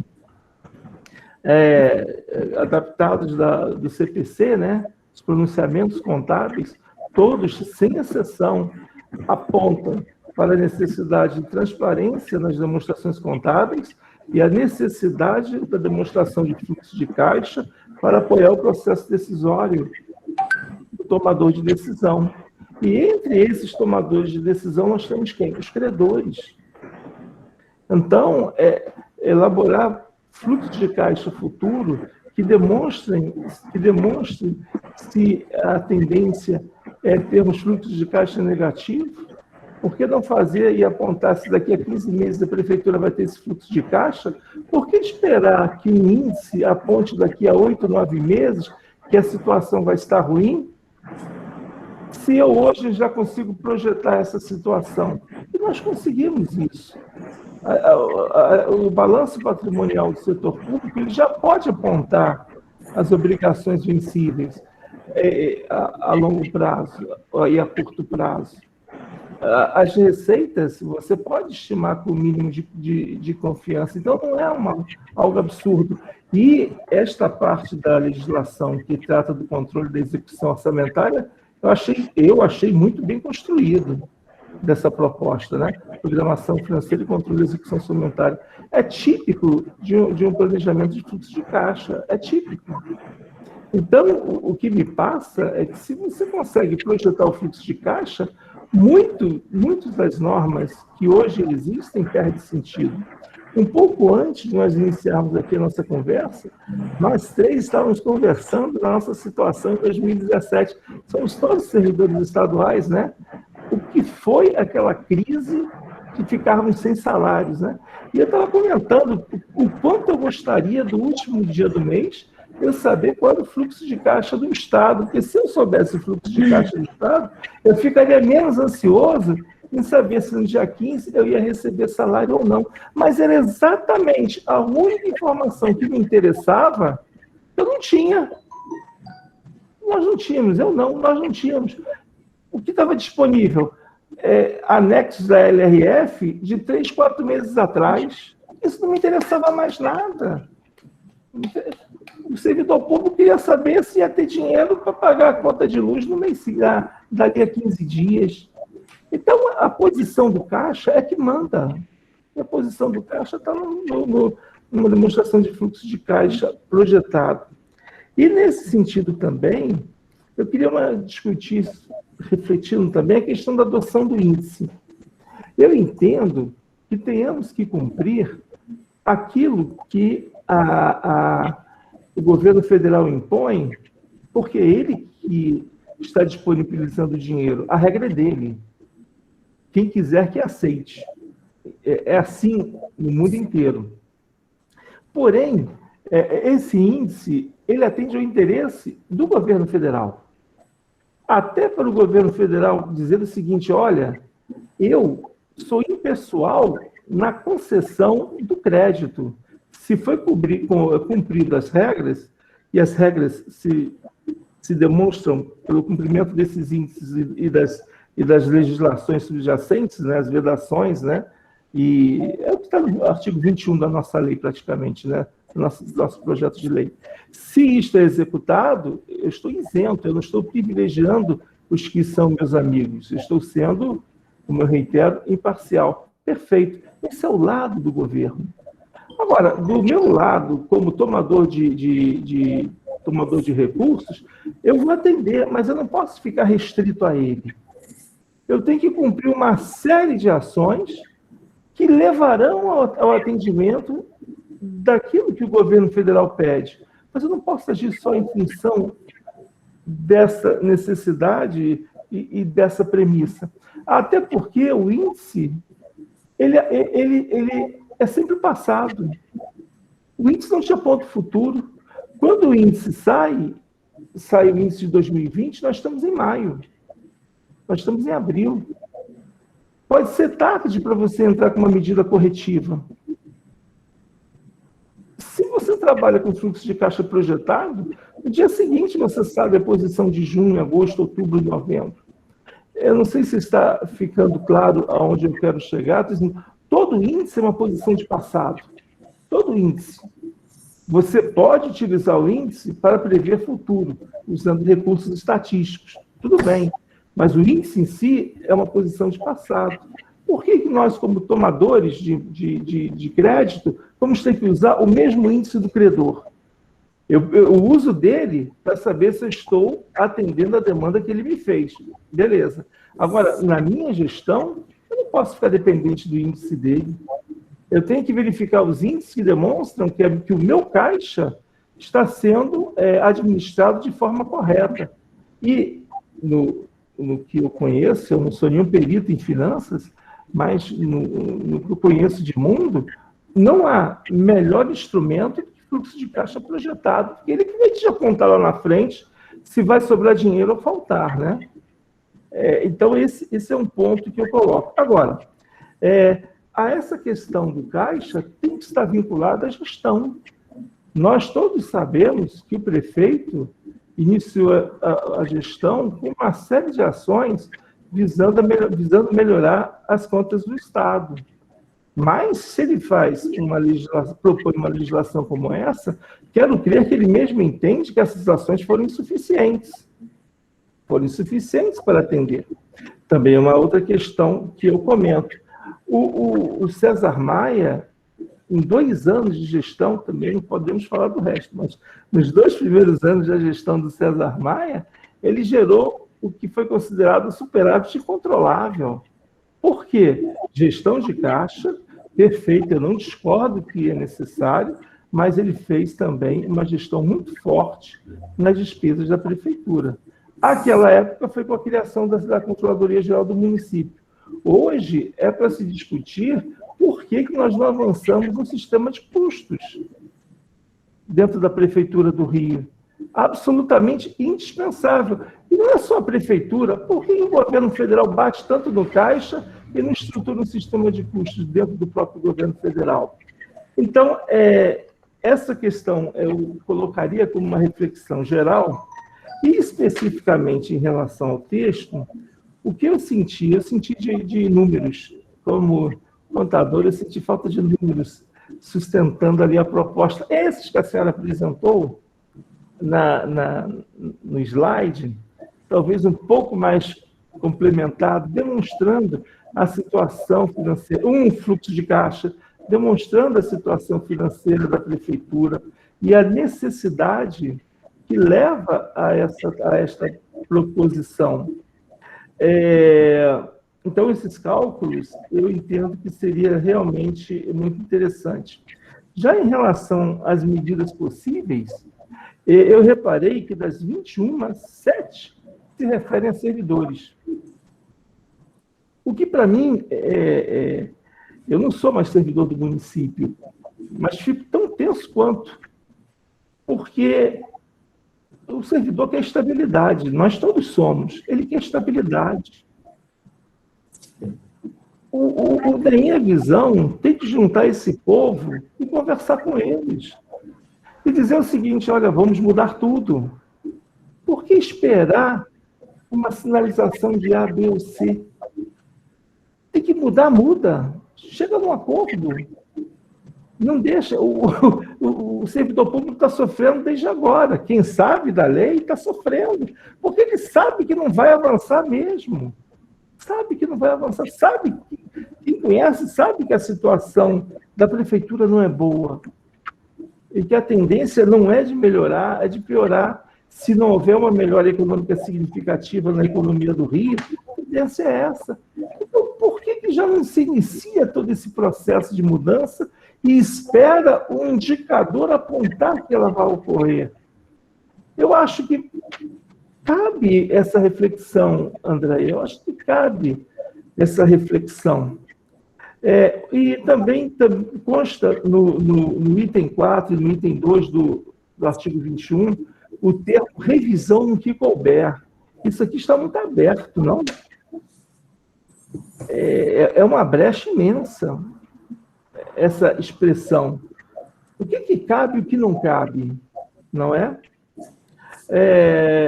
adaptados do CPC, né, os pronunciamentos contábeis, todos, sem exceção, apontam para a necessidade de transparência nas demonstrações contábeis e a necessidade da demonstração de fluxo de caixa para apoiar o processo decisório do tomador de decisão. E entre esses tomadores de decisão, nós temos quem? Os credores. Então, elaborar fluxo de caixa futuro que demonstrem se a tendência é termos fluxos de caixa negativo. Por que não fazer e apontar se daqui a 15 meses a prefeitura vai ter esse fluxo de caixa? Por que esperar que o índice aponte daqui a 8, 9 meses que a situação vai estar ruim? Se eu hoje já consigo projetar essa situação. E nós conseguimos isso. O balanço patrimonial do setor público ele já pode apontar as obrigações vencíveis a longo prazo e a curto prazo. As receitas, você pode estimar com o mínimo de confiança. Então, não é algo absurdo. E esta parte da legislação que trata do controle da execução orçamentária, eu achei muito bem construído dessa proposta, né? Programação financeira e controle da execução orçamentária. É típico de um planejamento de fluxo de caixa. É típico. Então, o que me passa é que se você consegue projetar o fluxo de caixa, muitas das normas que hoje existem perdem sentido. Um pouco antes de nós iniciarmos aqui a nossa conversa, nós três estávamos conversando da nossa situação em 2017. Somos todos servidores estaduais, né? O que foi aquela crise de ficarmos sem salários, né? E eu estava comentando o quanto eu gostaria do último dia do mês eu saber qual era o fluxo de caixa do Estado, porque se eu soubesse o fluxo de caixa do Estado, eu ficaria menos ansioso em saber se no dia 15 eu ia receber salário ou não. Mas era exatamente a única informação que me interessava, eu não tinha. Nós não tínhamos, nós não tínhamos. O que estava disponível? Anexos da LRF de 3, 4 meses atrás. Isso não me interessava mais nada. O servidor público queria saber se ia ter dinheiro para pagar a conta de luz no mês daqui a 15 dias. Então, a posição do caixa é que manda. E a posição do caixa está numa demonstração de fluxo de caixa projetado. E, nesse sentido também, eu queria discutir, refletindo também, a questão da adoção do índice. Eu entendo que tenhamos que cumprir aquilo que o governo federal impõe, porque é ele que está disponibilizando o dinheiro. A regra é dele. Quem quiser que aceite. É assim no mundo inteiro. Porém, esse índice, ele atende ao interesse do governo federal. Até para o governo federal dizer o seguinte, olha, eu sou impessoal na concessão do crédito. Se foi cumprido as regras, e as regras se demonstram pelo cumprimento desses índices e das legislações subjacentes, né, as vedações, né, e é o que está no artigo 21 da nossa lei, praticamente, né, do nosso projeto de lei. Se isto é executado, eu estou isento, eu não estou privilegiando os que são meus amigos, eu estou sendo, como eu reitero, imparcial. Perfeito. Esse é o lado do governo. Agora, do meu lado, como tomador de recursos, eu vou atender, mas eu não posso ficar restrito a ele. Eu tenho que cumprir uma série de ações que levarão ao atendimento daquilo que o governo federal pede. Mas eu não posso agir só em função dessa necessidade e dessa premissa. Até porque o índice, ele é sempre passado. O índice não te aponta o futuro. Quando o índice sai o índice de 2020, nós estamos em maio. Nós estamos em abril. Pode ser tarde para você entrar com uma medida corretiva. Se você trabalha com fluxo de caixa projetado, no dia seguinte você sabe a posição de junho, agosto, outubro e novembro. Eu não sei se está ficando claro aonde eu quero chegar. Todo índice é uma posição de passado. Todo índice. Você pode utilizar o índice para prever futuro, usando recursos estatísticos. Tudo bem. Mas o índice em si é uma posição de passado. Por que nós, como tomadores de crédito, vamos ter que usar o mesmo índice do credor? Eu uso dele para saber se eu estou atendendo a demanda que ele me fez. Beleza. Agora, na minha gestão, eu não posso ficar dependente do índice dele. Eu tenho que verificar os índices que demonstram que o meu caixa está sendo administrado de forma correta. E, no que eu conheço, eu não sou nenhum perito em finanças, mas no que eu conheço de mundo, não há melhor instrumento que fluxo de caixa projetado, porque ele que vai te apontar lá na frente se vai sobrar dinheiro ou faltar, né? Então, esse é um ponto que eu coloco. Agora, a essa questão do caixa tem que estar vinculada à gestão. Nós todos sabemos que o prefeito iniciou a gestão com uma série de ações visando melhorar as contas do Estado. Mas, se ele propõe uma legislação como essa, quero crer que ele mesmo entende que essas ações foram insuficientes. Foram insuficientes para atender. Também é uma outra questão que eu comento. O César Maia, em 2 anos de gestão, também não podemos falar do resto, mas nos 2 primeiros anos da gestão do César Maia, ele gerou o que foi considerado superávit controlável. Por quê? Gestão de caixa, perfeita, eu não discordo que é necessário, mas ele fez também uma gestão muito forte nas despesas da prefeitura. Aquela época foi com a criação da Controladoria Geral do município. Hoje é para se discutir por que nós não avançamos no sistema de custos dentro da Prefeitura do Rio. Absolutamente indispensável. E não é só a Prefeitura. Por que o governo federal bate tanto no caixa e não estrutura um sistema de custos dentro do próprio governo federal? Então, essa questão eu colocaria como uma reflexão geral e especificamente em relação ao texto, o que eu senti de números. Como contador, eu senti falta de números sustentando ali a proposta. Esses que a senhora apresentou no slide, talvez um pouco mais complementado, demonstrando a situação financeira, um fluxo de caixa, demonstrando a situação financeira da prefeitura e a necessidade que leva a esta proposição. Então, esses cálculos, eu entendo que seria realmente muito interessante. Já em relação às medidas possíveis, eu reparei que das 21, 7 se referem a servidores. O que, para mim, eu não sou mais servidor do município, mas fico tão tenso quanto, porque o servidor quer estabilidade, nós todos somos, ele quer estabilidade. O DEM, a visão, tem que juntar esse povo e conversar com eles. E dizer o seguinte, olha, vamos mudar tudo. Por que esperar uma sinalização de A, B ou C? Tem que mudar, muda. Chega num acordo. Não deixa. O servidor público está sofrendo desde agora. Quem sabe da lei está sofrendo. Porque ele sabe que não vai avançar mesmo. Sabe que não vai avançar. Sabe, quem conhece sabe que a situação da prefeitura não é boa. E que a tendência não é de melhorar, é de piorar. Se não houver uma melhora econômica significativa na economia do Rio, a tendência é essa. Então, por que já não se inicia todo esse processo de mudança e espera um indicador apontar que ela vai ocorrer? Eu acho que cabe essa reflexão, André, eu acho que cabe essa reflexão. E também consta no item 4 e no item 2 do artigo 21, o termo revisão no que couber. Isso aqui está muito aberto, não? É uma brecha imensa, essa expressão. O que cabe e o que não cabe, não é?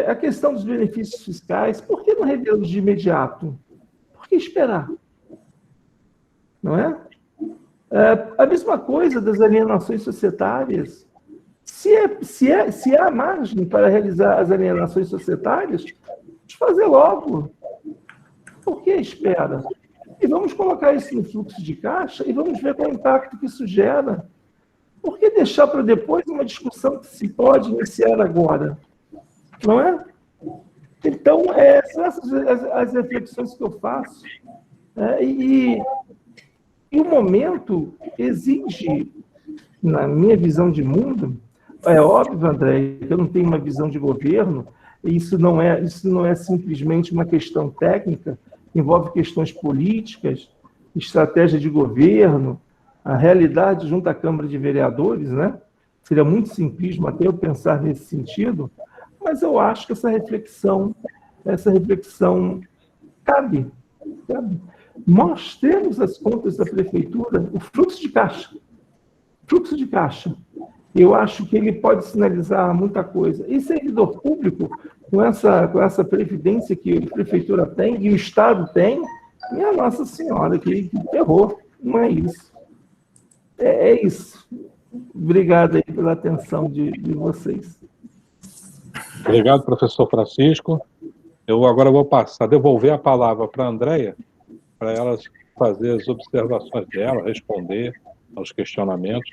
A questão dos benefícios fiscais, por que não revê-los de imediato? Por que esperar? Não é? A mesma coisa das alienações societárias. Se há margem para realizar as alienações societárias, fazer logo. Por que espera? E vamos colocar isso no fluxo de caixa e vamos ver qual é o impacto que isso gera. Por que deixar para depois uma discussão que se pode iniciar agora? Não é? Então, são essas as reflexões que eu faço. E o momento exige, na minha visão de mundo, é óbvio, André, que eu não tenho uma visão de governo, e isso não é simplesmente uma questão técnica, envolve questões políticas, estratégia de governo, a realidade junto à Câmara de Vereadores, né? Seria muito simplismo até eu pensar nesse sentido, mas eu acho que essa reflexão cabe. Nós temos as contas da prefeitura, o fluxo de caixa. Eu acho que ele pode sinalizar muita coisa. E servidor público, com essa previdência que a prefeitura tem e o Estado tem, minha Nossa Senhora, que terror, não é isso. É isso. Obrigado aí pela atenção de vocês. Obrigado, professor Francisco. Eu agora vou devolver a palavra para a Andréia, para ela fazer as observações dela, responder aos questionamentos.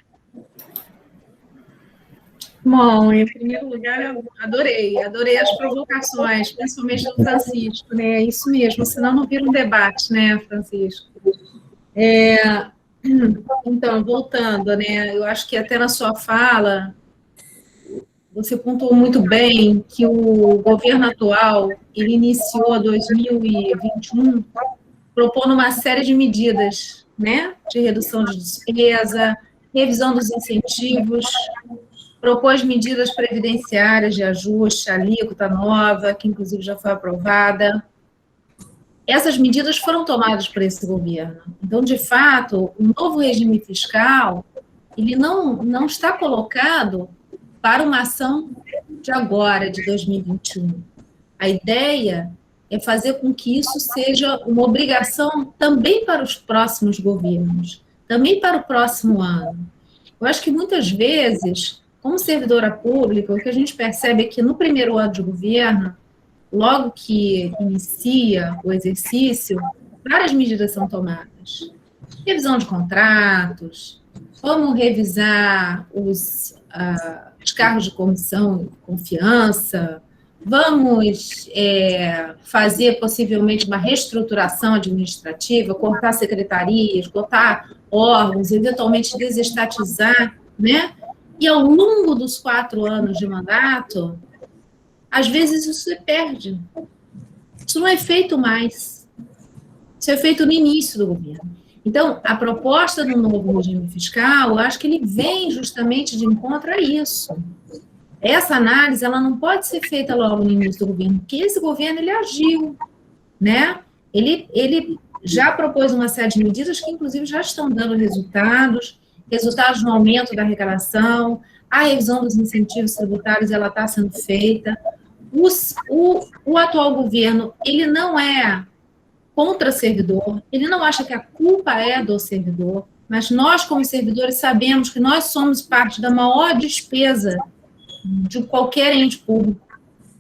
Bom, em primeiro lugar, eu adorei as provocações, principalmente do Francisco, né? É isso mesmo, senão não vira um debate, né, Francisco? Então, voltando, né? Eu acho que até na sua fala, você pontuou muito bem que o governo atual, ele iniciou 2021 propondo uma série de medidas, né? De redução de despesa, revisão dos incentivos, propôs medidas previdenciárias de ajuste, alíquota nova, que inclusive já foi aprovada. Essas medidas foram tomadas por esse governo. Então, de fato, o novo regime fiscal, ele não está colocado para uma ação de agora, de 2021. A ideia é fazer com que isso seja uma obrigação também para os próximos governos, também para o próximo ano. Eu acho que muitas vezes, como servidora pública, o que a gente percebe é que no primeiro ano de governo, logo que inicia o exercício, várias medidas são tomadas. Revisão de contratos, vamos revisar os cargos de comissão de confiança, vamos fazer possivelmente uma reestruturação administrativa, cortar secretarias, cortar órgãos, eventualmente desestatizar, né? E ao longo dos 4 anos de mandato, às vezes isso se perde. Isso não é feito mais. Isso é feito no início do governo. Então, a proposta do novo regime fiscal, eu acho que ele vem justamente de encontro a isso. Essa análise, ela não pode ser feita logo no início do governo, porque esse governo, ele agiu, né? Ele já propôs uma série de medidas que, inclusive, já estão dando resultados no aumento da arrecadação, a revisão dos incentivos tributários, ela está sendo feita. O atual governo, ele não é contra servidor, ele não acha que a culpa é do servidor, mas nós, como servidores, sabemos que nós somos parte da maior despesa de qualquer ente público.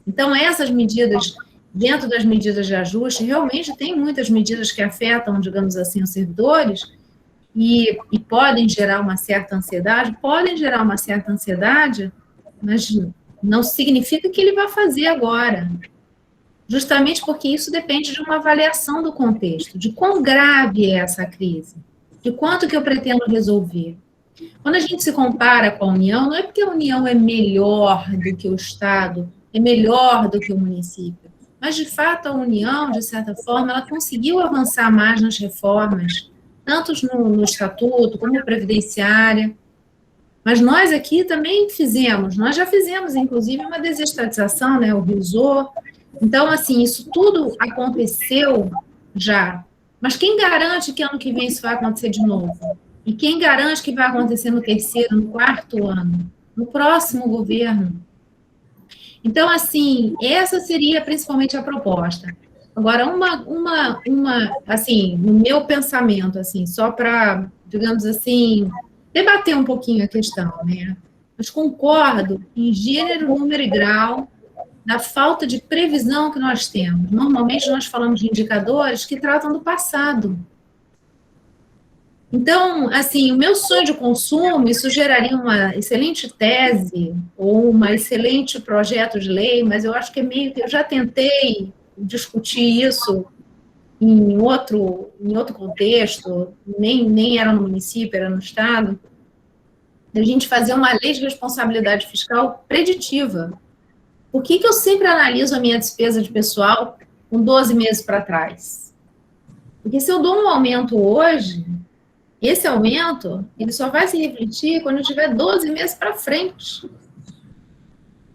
Então, essas medidas, dentro das medidas de ajuste, realmente tem muitas medidas que afetam, digamos assim, os servidores e podem gerar uma certa ansiedade, mas não significa que ele vai fazer agora. Justamente porque isso depende de uma avaliação do contexto, de quão grave é essa crise, de quanto que eu pretendo resolver. Quando a gente se compara com a União, não é porque a União é melhor do que o Estado, é melhor do que o município, mas, de fato, a União, de certa forma, ela conseguiu avançar mais nas reformas, tanto no Estatuto como previdenciária, mas nós aqui também nós já fizemos, inclusive, uma desestatização, né, o RISO. Então, assim, isso tudo aconteceu já. Mas quem garante que ano que vem isso vai acontecer de novo? E quem garante que vai acontecer no 3º, no 4º ano? No próximo governo? Então, assim, essa seria principalmente a proposta. Agora, assim, no meu pensamento, assim, só para, digamos assim, debater um pouquinho a questão, né? Mas concordo em gênero, número e grau da falta de previsão que nós temos. Normalmente, nós falamos de indicadores que tratam do passado. Então, assim, o meu sonho de consumo, isso geraria uma excelente tese ou um excelente projeto de lei, mas eu acho que é meio que eu já tentei discutir isso em outro contexto, nem era no município, era no estado, da gente fazer uma lei de responsabilidade fiscal preditiva. Por que eu sempre analiso a minha despesa de pessoal com 12 meses para trás? Porque se eu dou um aumento hoje, esse aumento, ele só vai se refletir quando eu tiver 12 meses para frente.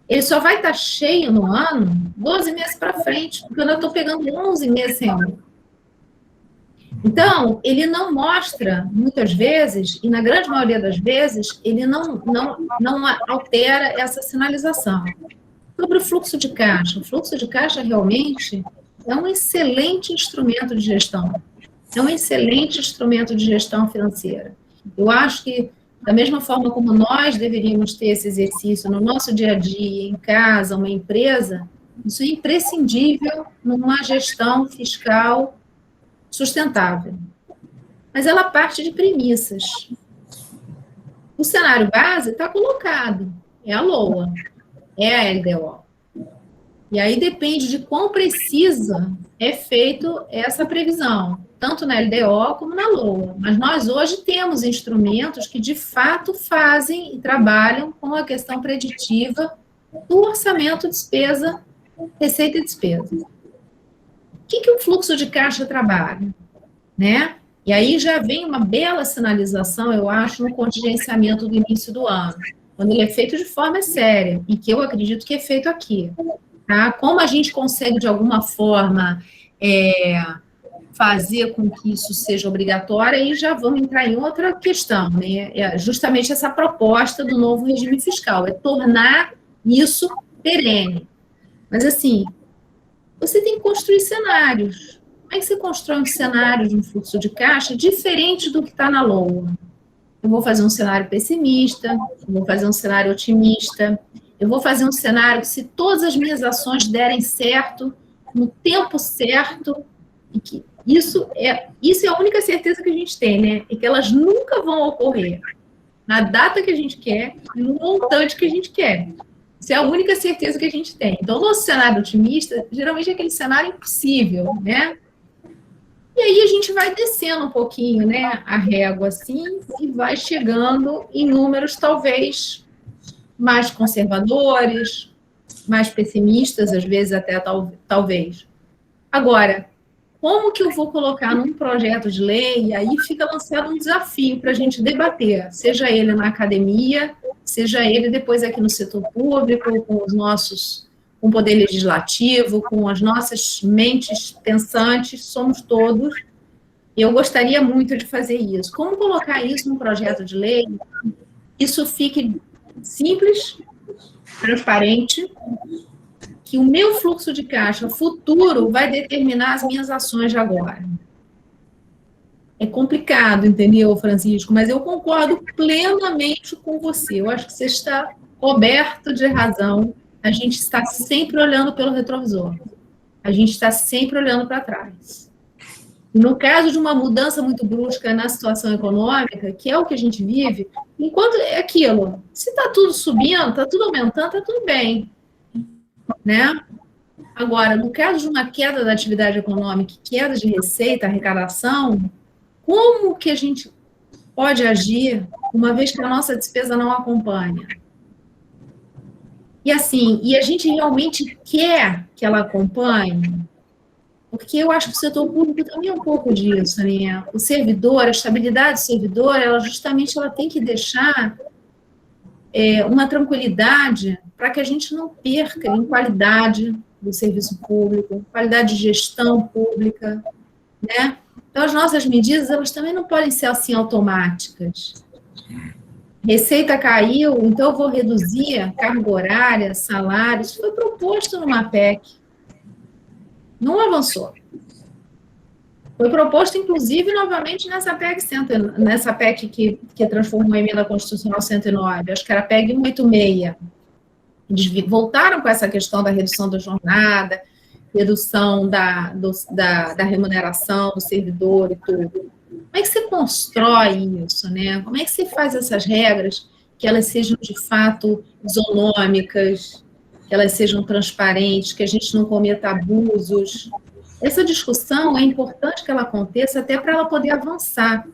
Ele só vai estar cheio no ano 12 meses para frente, porque eu estou pegando 11 meses sem aumento. Então, ele não mostra, muitas vezes, e na grande maioria das vezes, ele não altera essa sinalização. Sobre o fluxo de caixa realmente é um excelente instrumento de gestão. É um excelente instrumento de gestão financeira. Eu acho que, da mesma forma como nós deveríamos ter esse exercício no nosso dia a dia, em casa, uma empresa, isso é imprescindível numa gestão fiscal sustentável. Mas ela parte de premissas. O cenário base está colocado, é a LOA, é a LDO. E aí depende de quão precisa é feito essa previsão, tanto na LDO como na LOA. Mas nós hoje temos instrumentos que de fato fazem e trabalham com a questão preditiva do orçamento, despesa, receita e despesa. O que o fluxo de caixa trabalha? Né? E aí já vem uma bela sinalização, eu acho, no contingenciamento do início do ano, quando ele é feito de forma séria, e que eu acredito que é feito aqui. Tá? Como a gente consegue, de alguma forma, fazer com que isso seja obrigatório, aí já vamos entrar em outra questão, né? É justamente essa proposta do novo regime fiscal, é tornar isso perene. Mas, assim, você tem que construir cenários. Como é que você constrói um cenário de um fluxo de caixa diferente do que está na LOA? Eu vou fazer um cenário pessimista, eu vou fazer um cenário otimista, eu vou fazer um cenário que, se todas as minhas ações derem certo, no tempo certo, e que isso é a única certeza que a gente tem, né? É que elas nunca vão ocorrer na data que a gente quer e no montante que a gente quer. Isso é a única certeza que a gente tem. Então, o nosso cenário otimista, geralmente é aquele cenário impossível, né? E aí a gente vai descendo um pouquinho, né, a régua assim, e vai chegando em números talvez mais conservadores, mais pessimistas, às vezes até talvez. Agora, como que eu vou colocar num projeto de lei, e aí fica lançado um desafio para a gente debater, seja ele na academia, seja ele depois aqui no setor público, com o poder legislativo, com as nossas mentes pensantes, somos todos. Eu gostaria muito de fazer isso. Como colocar isso num projeto de lei, isso fique simples, transparente, que o meu fluxo de caixa futuro vai determinar as minhas ações de agora. É complicado, entendeu, Francisco? Mas eu concordo plenamente com você. Eu acho que você está coberto de razão. A gente está sempre olhando pelo retrovisor. A gente está sempre olhando para trás. E no caso de uma mudança muito brusca na situação econômica, que é o que a gente vive, enquanto é aquilo, se está tudo subindo, está tudo aumentando, está tudo bem. Né? Agora, no caso de uma queda da atividade econômica, queda de receita, arrecadação, como que a gente pode agir uma vez que a nossa despesa não acompanha? E assim, e a gente realmente quer que ela acompanhe? Porque eu acho que o setor público também é um pouco disso, né? O servidor, a estabilidade do servidor, ela justamente tem que deixar uma tranquilidade para que a gente não perca em qualidade do serviço público, qualidade de gestão pública, né? Então, as nossas medidas, elas também não podem ser assim automáticas. Receita caiu, então eu vou reduzir carga horária, salário. Isso foi proposto numa PEC. Não avançou. Foi proposto, inclusive, novamente nessa PEC que transformou a emenda constitucional 109. Acho que era a PEC 186. Eles voltaram com essa questão da redução da jornada, redução da remuneração do servidor e tudo. Como é que você constrói isso, né? Como é que você faz essas regras que elas sejam, de fato, isonômicas, que elas sejam transparentes, que a gente não cometa abusos? Essa discussão é importante que ela aconteça até para ela poder avançar.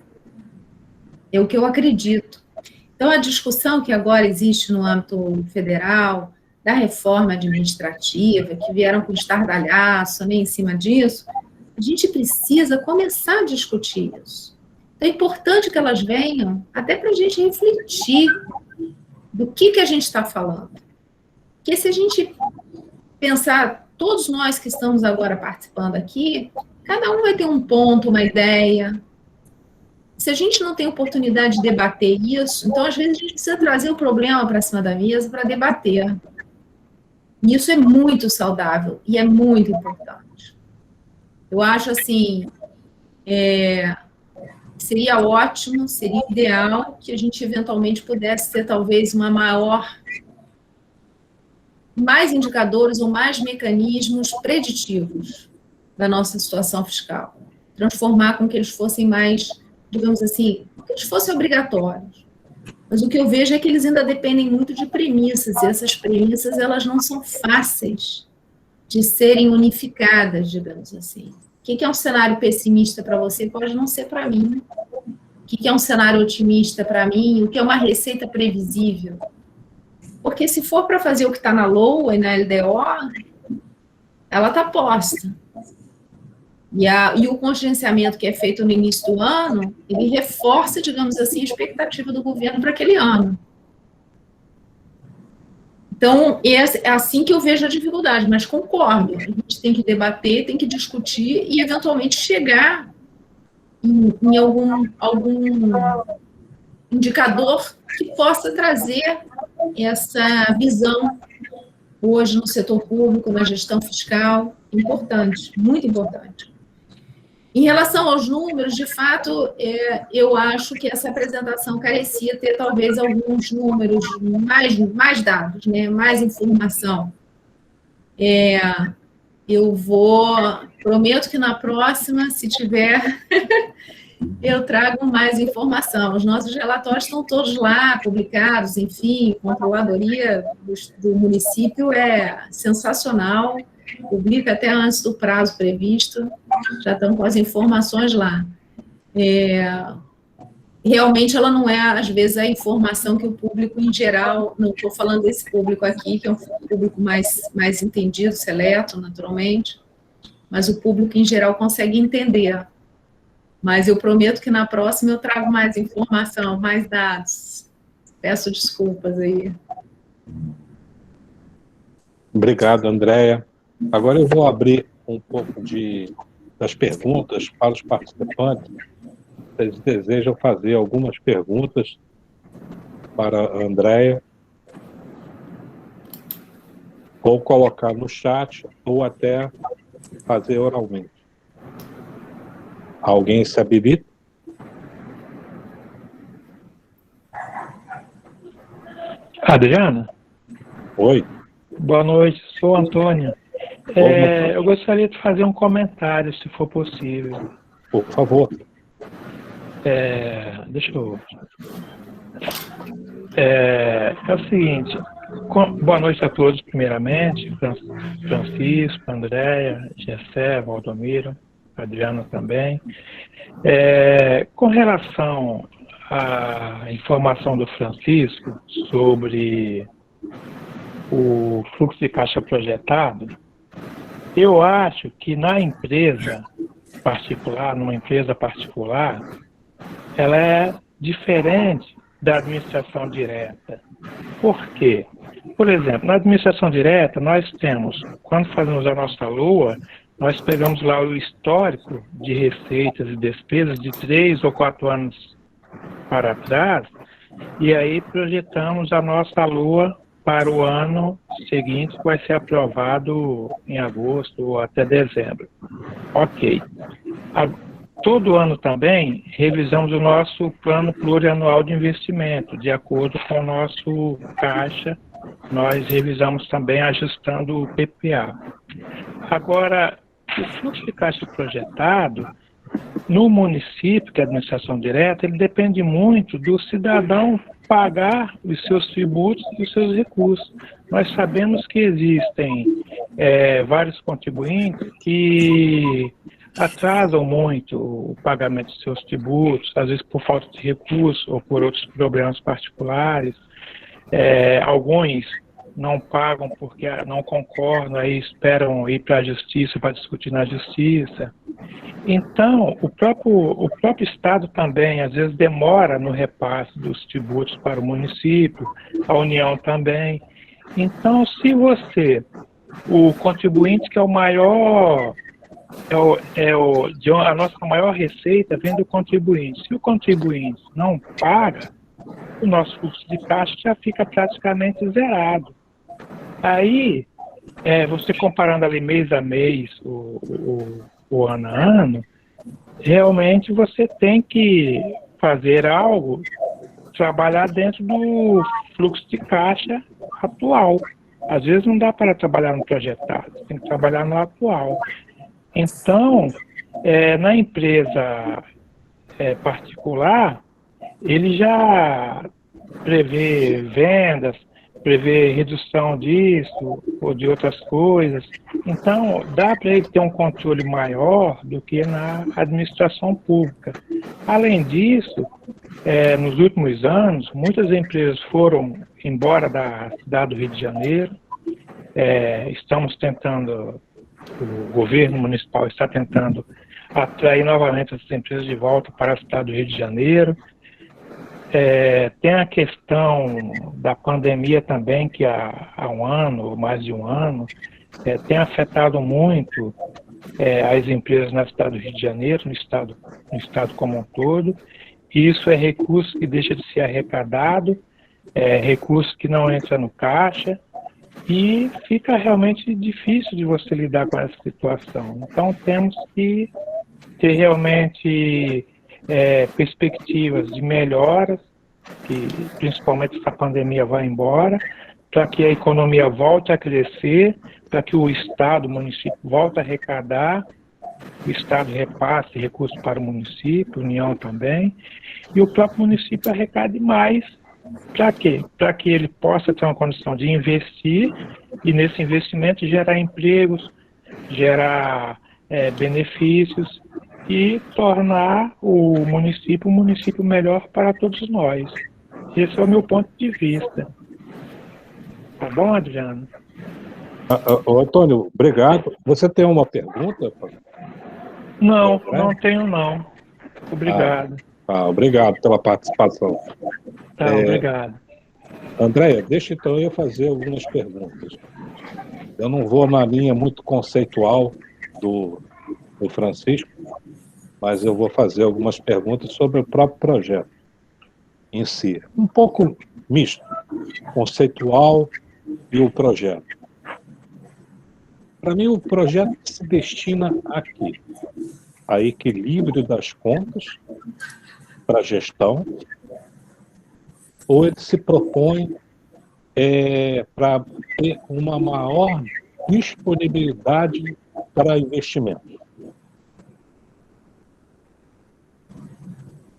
É o que eu acredito. Então, a discussão que agora existe no âmbito federal, da reforma administrativa, que vieram com estardalhaço, né, em cima disso, a gente precisa começar a discutir isso. Então, é importante que elas venham, até para a gente refletir do que a gente está falando. Porque se a gente pensar, todos nós que estamos agora participando aqui, cada um vai ter um ponto, uma ideia. Se a gente não tem oportunidade de debater isso, então, às vezes, a gente precisa trazer o problema para cima da mesa para debater. E isso é muito saudável e é muito importante. Eu acho, assim, seria ótimo, seria ideal que a gente, eventualmente, pudesse ter, talvez, mais indicadores ou mais mecanismos preditivos da nossa situação fiscal. Transformar com que eles fossem mais, digamos assim, que eles fossem obrigatórios. Mas o que eu vejo é que eles ainda dependem muito de premissas, e essas premissas, elas não são fáceis de serem unificadas, digamos assim. O que é um cenário pessimista para você pode não ser para mim. O que é um cenário otimista para mim? O que é uma receita previsível? Porque se for para fazer o que está na LOA e na LDO, ela está posta. E o contingenciamento que é feito no início do ano, ele reforça, digamos assim, a expectativa do governo para aquele ano. Então, é assim que eu vejo a dificuldade, mas concordo, a gente tem que debater, tem que discutir e, eventualmente, chegar em algum indicador que possa trazer essa visão hoje no setor público, na gestão fiscal, importante, muito importante. Em relação aos números, de fato, eu acho que essa apresentação carecia ter talvez alguns números, mais dados, né, mais informação. Prometo que na próxima, se tiver, eu trago mais informação. Os nossos relatórios estão todos lá, publicados, enfim, a controladoria do município é sensacional, publica até antes do prazo previsto, já estão com as informações lá. Realmente ela não é, às vezes, a informação que o público em geral, não estou falando desse público aqui, que é um público mais entendido, seleto, naturalmente, mas o público em geral consegue entender. Mas eu prometo que na próxima eu trago mais informação, mais dados. Peço desculpas aí. Obrigado, Andréia. Agora eu vou abrir um pouco das perguntas para os participantes. Eles desejam fazer algumas perguntas para a Andréia, ou colocar no chat, ou até fazer oralmente. Alguém se habilita? Adriana? Oi. Boa noite, sou Antônio. Eu gostaria de fazer um comentário, se for possível. Por favor. Deixa eu... É o seguinte, boa noite a todos, primeiramente, Francisco, Andréia, Gessé, Valdomiro, Adriano também. Com relação à informação do Francisco sobre o fluxo de caixa projetado, eu acho que numa empresa particular, ela é diferente da administração direta. Por quê? Por exemplo, na administração direta, nós temos, quando fazemos a nossa LOA, nós pegamos lá o histórico de receitas e despesas de 3 ou 4 anos para trás, e aí projetamos a nossa LOA para o ano seguinte, que vai ser aprovado em agosto ou até dezembro. Ok. Todo ano também revisamos o nosso plano plurianual de investimento, de acordo com o nosso caixa nós revisamos também ajustando o PPA. Agora, o fluxo de caixa projetado, no município, que é a administração direta, ele depende muito do cidadão pagar os seus tributos e os seus recursos. Nós sabemos que existem vários contribuintes que atrasam muito o pagamento de seus tributos, às vezes por falta de recursos ou por outros problemas particulares. Alguns não pagam porque não concordam, aí esperam ir para a justiça para discutir na justiça. Então, o próprio Estado também, às vezes, demora no repasse dos tributos para o município, a União também. Então, se o contribuinte que é o maior, a nossa maior receita vem do contribuinte. Se o contribuinte não paga, o nosso fluxo de caixa já fica praticamente zerado. Aí, você comparando ali mês a mês, o ano a ano, realmente você tem que fazer algo, trabalhar dentro do fluxo de caixa atual. Às vezes não dá para trabalhar no projetado, tem que trabalhar no atual. Então, na empresa particular, ele já prevê vendas, prevê redução disso ou de outras coisas. Então, dá para ele ter um controle maior do que na administração pública. Além disso, nos últimos anos, muitas empresas foram embora da cidade do Rio de Janeiro. Estamos tentando, o governo municipal está tentando atrair novamente essas empresas de volta para a cidade do Rio de Janeiro. Tem a questão da pandemia também, que há um ano, ou mais de um ano, tem afetado muito as empresas na cidade do Rio de Janeiro, no estado como um todo. E isso é recurso que deixa de ser arrecadado, recurso que não entra no caixa, e fica realmente difícil de você lidar com essa situação. Então, temos que ter realmente perspectivas de melhoras, que principalmente essa pandemia vai embora, para que a economia volte a crescer, para que o Estado, o município volte a arrecadar, o Estado repasse recursos para o município, a União também, e o próprio município arrecade mais. Para quê? Para que ele possa ter uma condição de investir e nesse investimento gerar empregos, gerar benefícios e tornar o município um município melhor para todos nós. Esse é o meu ponto de vista. Tá bom, Adriano? Antônio, obrigado. Você tem uma pergunta? Não tenho não. Obrigado. Obrigado pela participação. Obrigado. Andréia, deixa então eu fazer algumas perguntas. Eu não vou na linha muito conceitual do Francisco, mas eu vou fazer algumas perguntas sobre o próprio projeto em si. Um pouco misto, conceitual e o projeto. Para mim, o projeto se destina aqui, a equilíbrio das contas para a gestão, ou ele se propõe para ter uma maior disponibilidade para investimento?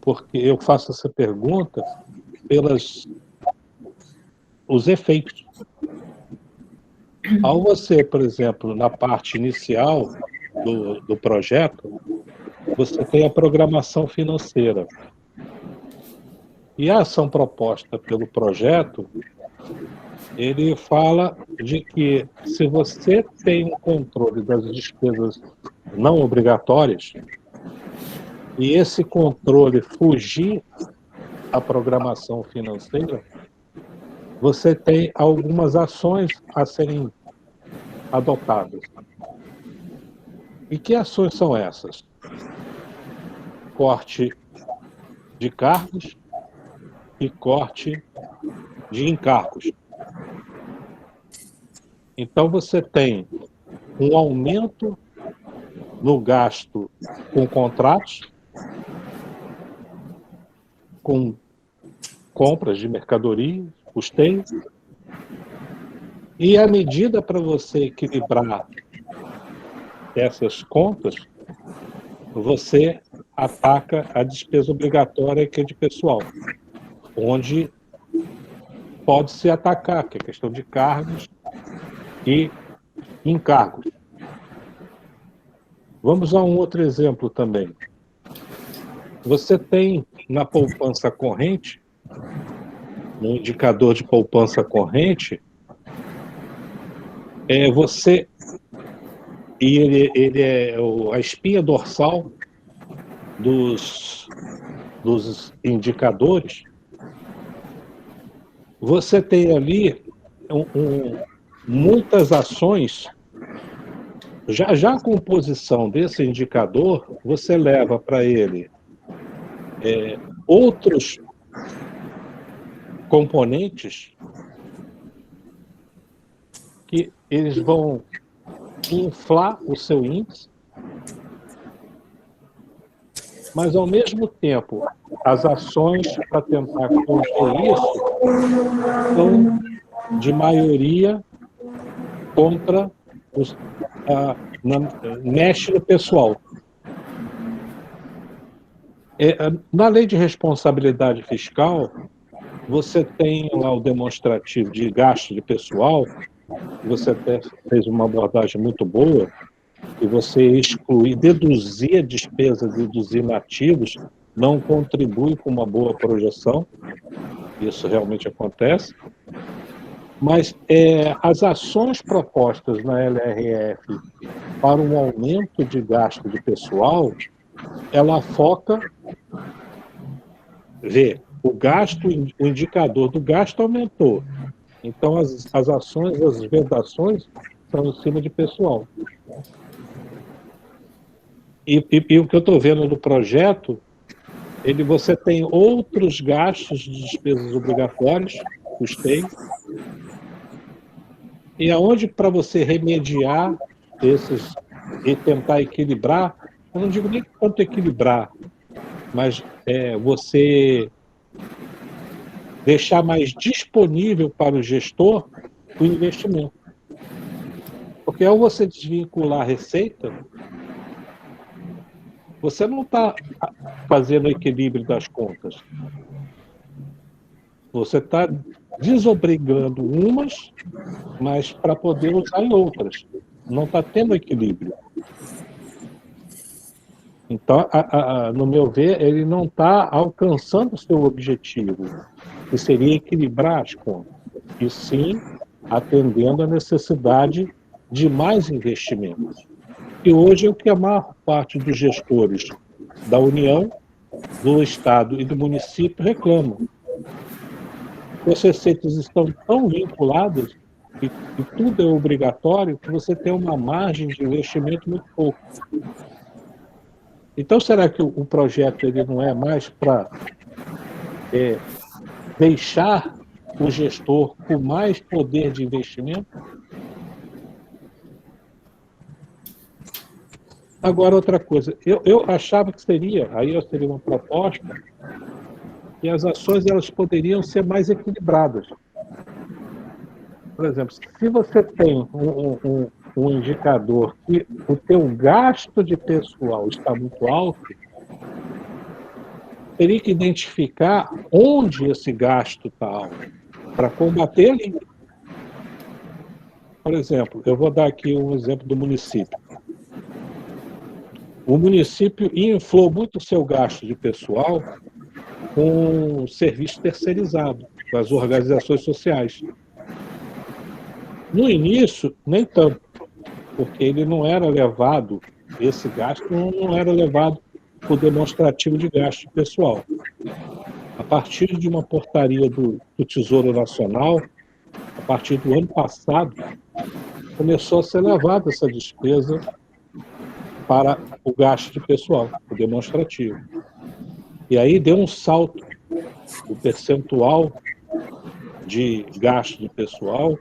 Porque eu faço essa pergunta pelos efeitos. Ao você, por exemplo, na parte inicial do projeto, você tem a programação financeira. E a ação proposta pelo projeto, ele fala de que se você tem um controle das despesas não obrigatórias, e esse controle fugir à programação financeira, você tem algumas ações a serem adotadas. E que ações são essas? Corte de cargos e corte de encargos. Então, você tem um aumento no gasto com contratos, com compras de mercadorias, custeios, E a medida para você equilibrar essas contas, você ataca a despesa obrigatória, que é de pessoal, onde pode se atacar, que é questão de cargos e encargos. Vamos a um outro exemplo também. Você tem na poupança corrente, no indicador de poupança corrente, ele é a espinha dorsal dos indicadores. Você tem ali muitas ações. Já a composição desse indicador, você leva para ele outros componentes que eles vão inflar o seu índice, mas, ao mesmo tempo, as ações para tentar conter isso são de maioria contra mexe no pessoal. Na lei de responsabilidade fiscal, você tem lá o demonstrativo de gasto de pessoal, você até fez uma abordagem muito boa, e você excluir, deduzir a despesa, deduzir nativos, não contribui com uma boa projeção, isso realmente acontece, mas as ações propostas na LRF para um aumento de gasto de pessoal, ela foca, o indicador do gasto aumentou, então as ações, as vedações são em cima de pessoal. E o que eu estou vendo no projeto, você tem outros gastos de despesas obrigatórias, custeio, e aonde para você remediar esses e tentar equilibrar, eu não digo nem quanto equilibrar, mas você deixar mais disponível para o gestor o investimento. Porque ao você desvincular a receita, você não está fazendo o equilíbrio das contas. Você está desobrigando umas, mas para poder usar em outras. Não está tendo equilíbrio. Então, no meu ver, ele não está alcançando o seu objetivo, que seria equilibrar as contas, e sim atendendo à necessidade de mais investimentos. E hoje é o que a maior parte dos gestores da União, do Estado e do município reclamam. As receitas estão tão vinculadas e tudo é obrigatório que você tem uma margem de investimento muito pouco. Então, será que o projeto ele não é mais para deixar o gestor com mais poder de investimento? Agora, outra coisa, eu achava que seria uma proposta que as ações elas poderiam ser mais equilibradas. Por exemplo, se você tem um indicador que o teu gasto de pessoal está muito alto, teria que identificar onde esse gasto está alto, para combater ali. Por exemplo, eu vou dar aqui um exemplo do município. O município inflou muito o seu gasto de pessoal com serviço terceirizado, com as organizações sociais. No início, nem tanto, porque ele não era levado, esse gasto não era levado por demonstrativo de gasto pessoal. A partir de uma portaria do Tesouro Nacional, a partir do ano passado, começou a ser levada essa despesa para o gasto de pessoal, o demonstrativo. E aí deu um salto. O percentual de gasto de pessoal,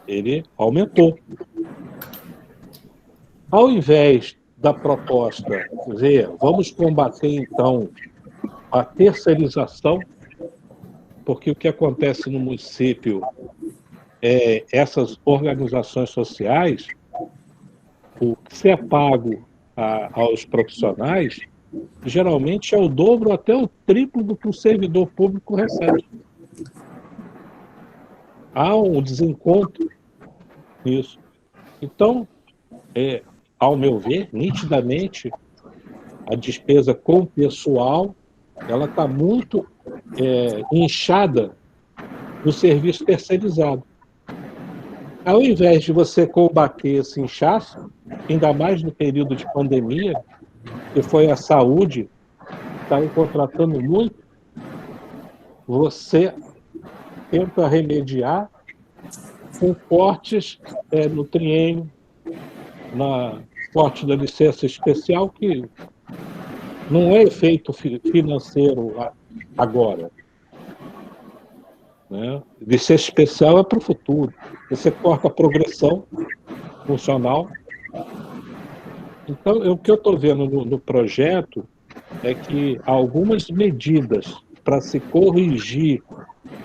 ele aumentou. Ao invés da proposta dizer, vamos combater, então, a terceirização, porque o que acontece no município essas organizações sociais, o que se é pago aos profissionais, geralmente é o dobro até o triplo do que o servidor público recebe. Há um desencontro nisso. Então, ao meu ver, nitidamente, a despesa com o pessoal, ela está muito inchada no serviço terceirizado. Ao invés de você combater esse inchaço, ainda mais no período de pandemia, que foi a saúde que está contratando muito, você tenta remediar com cortes no triênio, na corte da licença especial, que não é efeito financeiro agora. Né? Licença especial é para o futuro. Você corta a progressão funcional. Então, o que eu estou vendo no projeto é que algumas medidas para se corrigir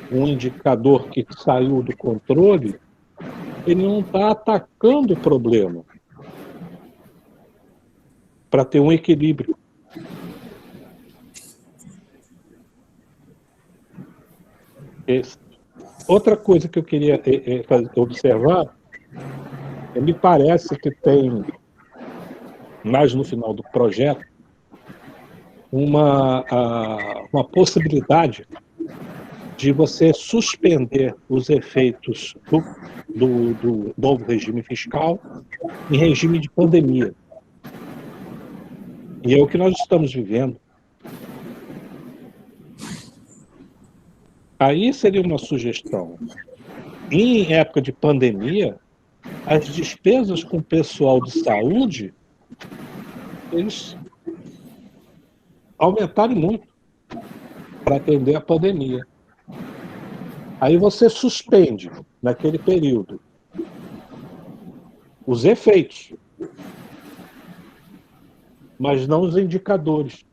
um indicador que saiu do controle, ele não está atacando o problema para ter um equilíbrio. Outra coisa que eu queria observar, me parece que tem, mais no final do projeto, uma possibilidade de você suspender os efeitos do novo regime fiscal em regime de pandemia. E é o que nós estamos vivendo. Aí seria uma sugestão. Em época de pandemia, as despesas com o pessoal de saúde, eles aumentaram muito para atender a pandemia. Aí você suspende, naquele período, os efeitos, mas não os indicadores.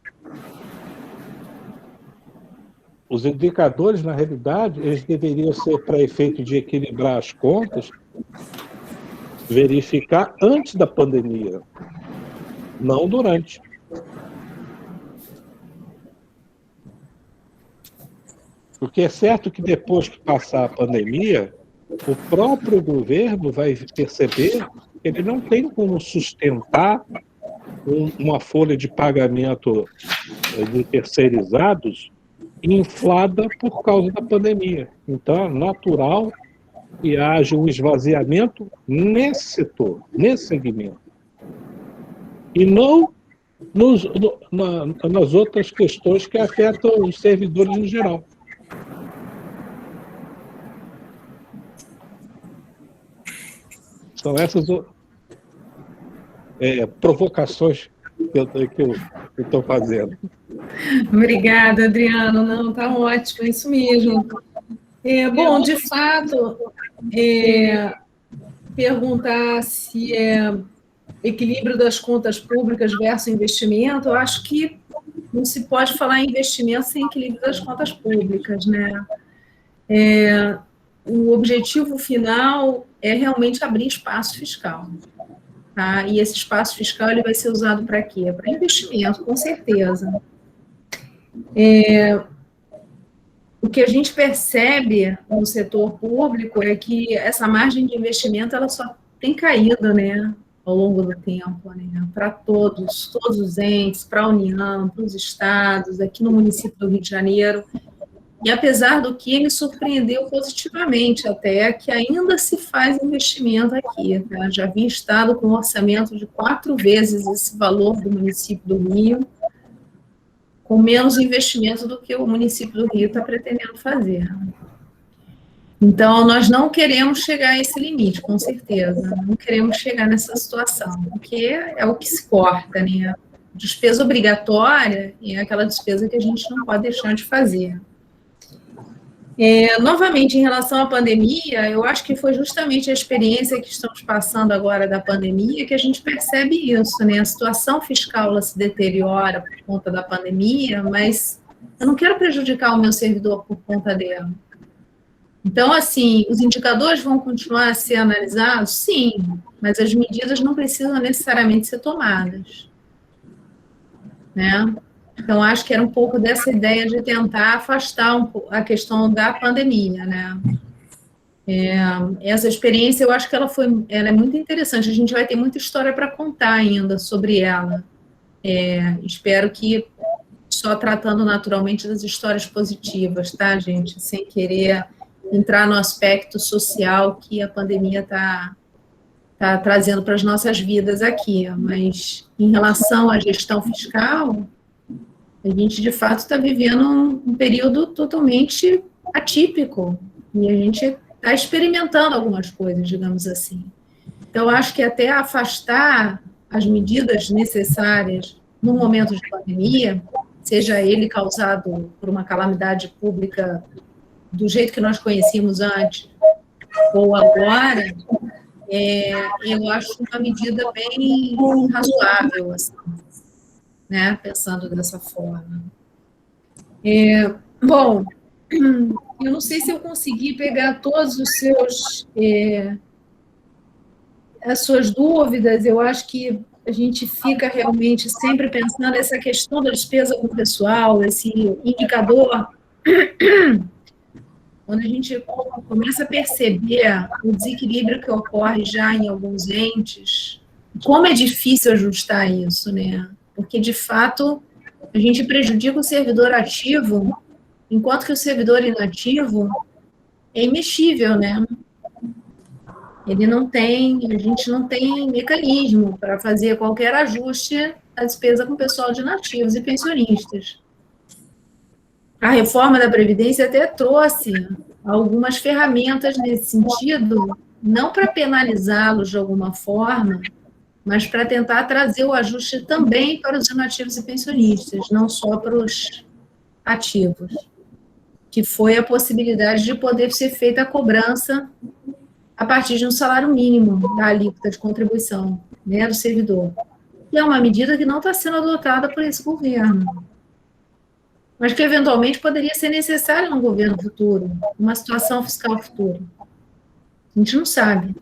Os indicadores, na realidade, eles deveriam ser para efeito de equilibrar as contas, verificar antes da pandemia, não durante. Porque é certo que depois que passar a pandemia, o próprio governo vai perceber que ele não tem como sustentar uma folha de pagamento de terceirizados inflada por causa da pandemia. Então, é natural que haja um esvaziamento nesse setor, nesse segmento. E não nas outras questões que afetam os servidores em geral. São essas provocações que eu estou fazendo. Obrigada, Adriano. Não, está ótimo, é isso mesmo. Bom, de fato, perguntar se equilíbrio das contas públicas versus investimento, eu acho que não se pode falar em investimento sem equilíbrio das contas públicas, né? O objetivo final é realmente abrir espaço fiscal. Tá? E esse espaço fiscal ele vai ser usado para quê? Para investimento, com certeza. O que a gente percebe no setor público é que essa margem de investimento ela só tem caído, né, ao longo do tempo, né, para todos os entes, para a União, para os estados, aqui no município do Rio de Janeiro. E apesar do que me surpreendeu positivamente até que ainda se faz investimento aqui. Tá? Já vi estado com um orçamento de 4 vezes esse valor do município do Rio, com menos investimento do que o município do Rio está pretendendo fazer. Então, nós não queremos chegar a esse limite, com certeza. Não queremos chegar nessa situação, porque é o que se corta, né? Despesa obrigatória é aquela despesa que a gente não pode deixar de fazer. Novamente, em relação à pandemia, eu acho que foi justamente a experiência que estamos passando agora da pandemia que a gente percebe isso, né? A situação fiscal ela se deteriora por conta da pandemia, mas eu não quero prejudicar o meu servidor por conta dela. Então, assim, os indicadores vão continuar a ser analisados? Sim, mas as medidas não precisam necessariamente ser tomadas, né? Então, acho que era um pouco dessa ideia de tentar afastar a questão da pandemia, né? Essa experiência, eu acho que ela é muito interessante. A gente vai ter muita história para contar ainda sobre ela. Espero que só tratando naturalmente das histórias positivas, tá, gente? Sem querer entrar no aspecto social que a pandemia está trazendo para as nossas vidas aqui. Mas, em relação à gestão fiscal, a gente, de fato, está vivendo um período totalmente atípico. E a gente está experimentando algumas coisas, digamos assim. Então, acho que até afastar as medidas necessárias no momento de pandemia, seja ele causado por uma calamidade pública do jeito que nós conhecíamos antes, ou agora, eu acho uma medida bem razoável, assim, né, pensando dessa forma. Bom, eu não sei se eu consegui pegar todos os seus... as suas dúvidas. Eu acho que a gente fica realmente sempre pensando nessa questão da despesa com o pessoal, esse indicador, quando a gente começa a perceber o desequilíbrio que ocorre já em alguns entes, como é difícil ajustar isso, né? Porque, de fato, a gente prejudica o servidor ativo, enquanto que o servidor inativo é imexível, né? A gente não tem mecanismo para fazer qualquer ajuste à despesa com o pessoal de inativos e pensionistas. A reforma da Previdência até trouxe algumas ferramentas nesse sentido, não para penalizá-los de alguma forma, mas para tentar trazer o ajuste também para os inativos e pensionistas, não só para os ativos, que foi a possibilidade de poder ser feita a cobrança a partir de um salário mínimo da alíquota de contribuição, né, do servidor. E é uma medida que não está sendo adotada por esse governo, mas que eventualmente poderia ser necessária num governo futuro, numa situação fiscal futura. A gente não sabe.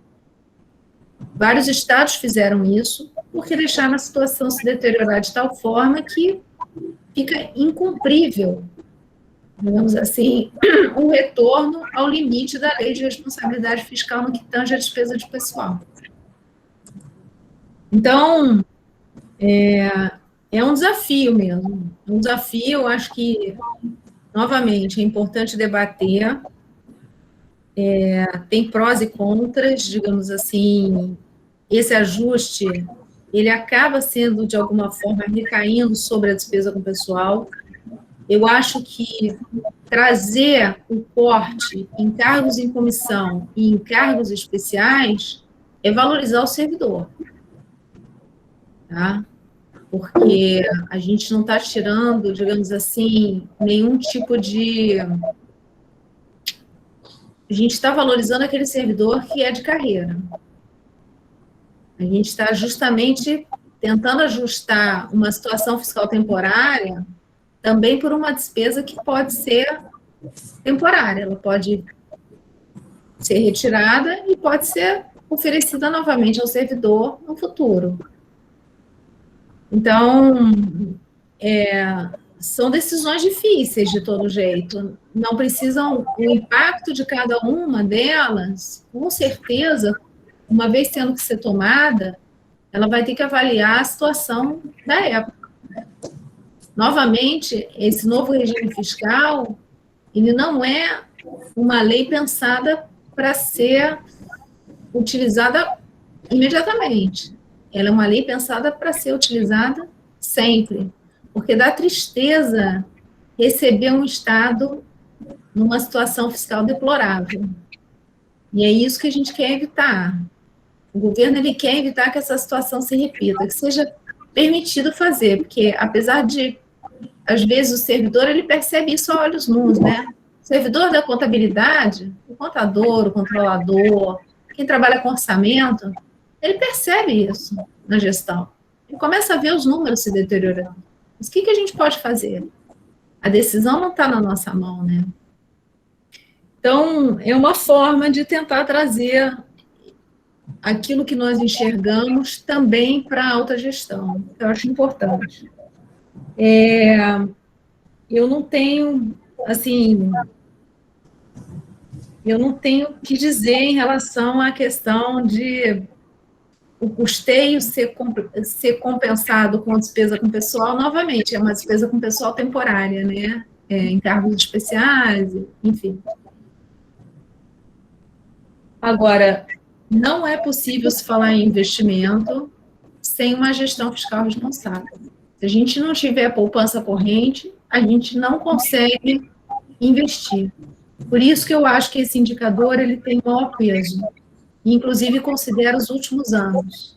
Vários estados fizeram isso porque deixaram a situação se deteriorar de tal forma que fica incumprível, digamos assim, um retorno ao limite da lei de responsabilidade fiscal no que tange a despesa de pessoal. Então, é um desafio mesmo. É um desafio, acho que, novamente, é importante debater. Tem prós e contras, digamos assim, esse ajuste, ele acaba sendo, de alguma forma, recaindo sobre a despesa com o pessoal. Eu acho que trazer o corte em cargos em comissão e em cargos especiais é valorizar o servidor, tá? Porque a gente não está tirando, digamos assim, nenhum tipo de... A gente está valorizando aquele servidor que é de carreira. A gente está justamente tentando ajustar uma situação fiscal temporária também por uma despesa que pode ser temporária, ela pode ser retirada e pode ser oferecida novamente ao servidor no futuro. Então, são decisões difíceis de todo jeito, não precisam, o impacto de cada uma delas, com certeza, uma vez tendo que ser tomada, ela vai ter que avaliar a situação da época. Novamente, esse novo regime fiscal, ele não é uma lei pensada para ser utilizada imediatamente. Ela é uma lei pensada para ser utilizada sempre, porque dá tristeza receber um Estado numa situação fiscal deplorável. E é isso que a gente quer evitar. O governo, ele quer evitar que essa situação se repita, que seja permitido fazer, porque apesar de, às vezes, o servidor, ele percebe isso a olhos nus, né? O servidor da contabilidade, o contador, o controlador, quem trabalha com orçamento, ele percebe isso na gestão. Ele começa a ver os números se deteriorando. Mas o que a gente pode fazer? A decisão não está na nossa mão, né? Então, é uma forma de tentar trazer aquilo que nós enxergamos também para a alta gestão. Eu acho importante. Eu não tenho, assim, eu não tenho o que dizer em relação à questão de o custeio ser compensado com despesa com pessoal. Novamente, é uma despesa com pessoal temporária, né? Em cargos especiais, enfim. Agora, não é possível se falar em investimento sem uma gestão fiscal responsável. Se a gente não tiver poupança corrente, a gente não consegue investir. Por isso que eu acho que esse indicador ele tem maior peso, inclusive considera os últimos anos,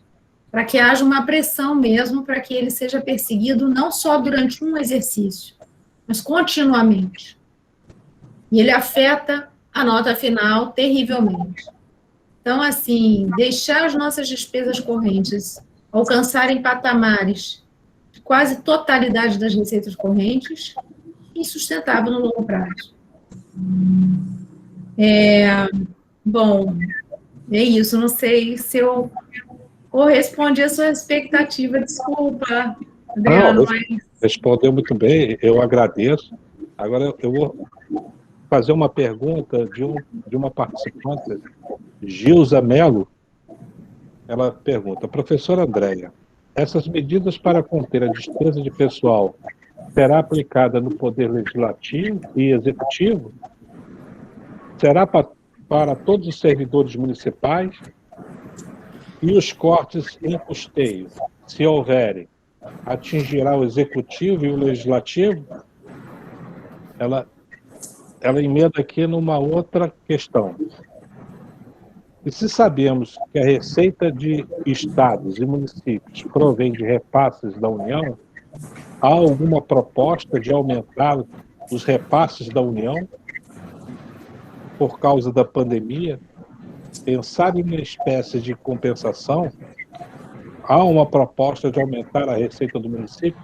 para que haja uma pressão mesmo para que ele seja perseguido não só durante um exercício, mas continuamente. E ele afeta a nota final terrivelmente. Então, assim, deixar as nossas despesas correntes alcançarem patamares de quase totalidade das receitas correntes, insustentável no longo prazo. Bom, é isso. Não sei se eu correspondi à sua expectativa. Desculpa, Adriano, mas... Respondeu muito bem, eu agradeço. Agora, eu vou fazer uma pergunta de uma participante, Gilza Mello. Ela pergunta: professora Andréia, essas medidas para conter a despesa de pessoal será aplicada no Poder Legislativo e Executivo? Será para todos os servidores municipais? E os cortes em custeio, se houverem, atingirá o Executivo e o Legislativo? Ela emenda aqui numa outra questão. E se sabemos que a receita de estados e municípios provém de repasses da União, há alguma proposta de aumentar os repasses da União por causa da pandemia? Pensar em uma espécie de compensação? Há uma proposta de aumentar a receita do município?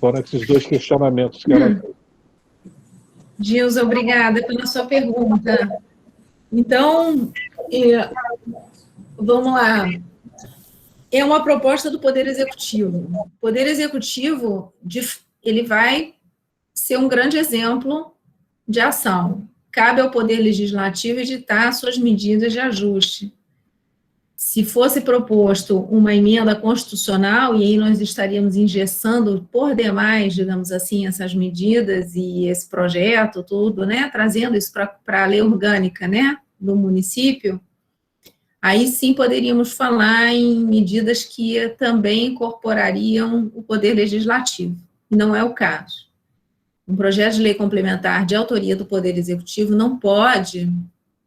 Foram esses dois questionamentos que ela fez. Gilza, obrigada pela sua pergunta. Então, vamos lá. É uma proposta do Poder Executivo. O Poder Executivo, ele vai ser um grande exemplo de ação. Cabe ao Poder Legislativo editar suas medidas de ajuste. Se fosse proposto uma emenda constitucional, e aí nós estaríamos engessando por demais, digamos assim, essas medidas e esse projeto, tudo, né, trazendo isso para a lei orgânica, né, do município, aí sim poderíamos falar em medidas que também incorporariam o Poder Legislativo, e não é o caso. Um projeto de lei complementar de autoria do Poder Executivo não pode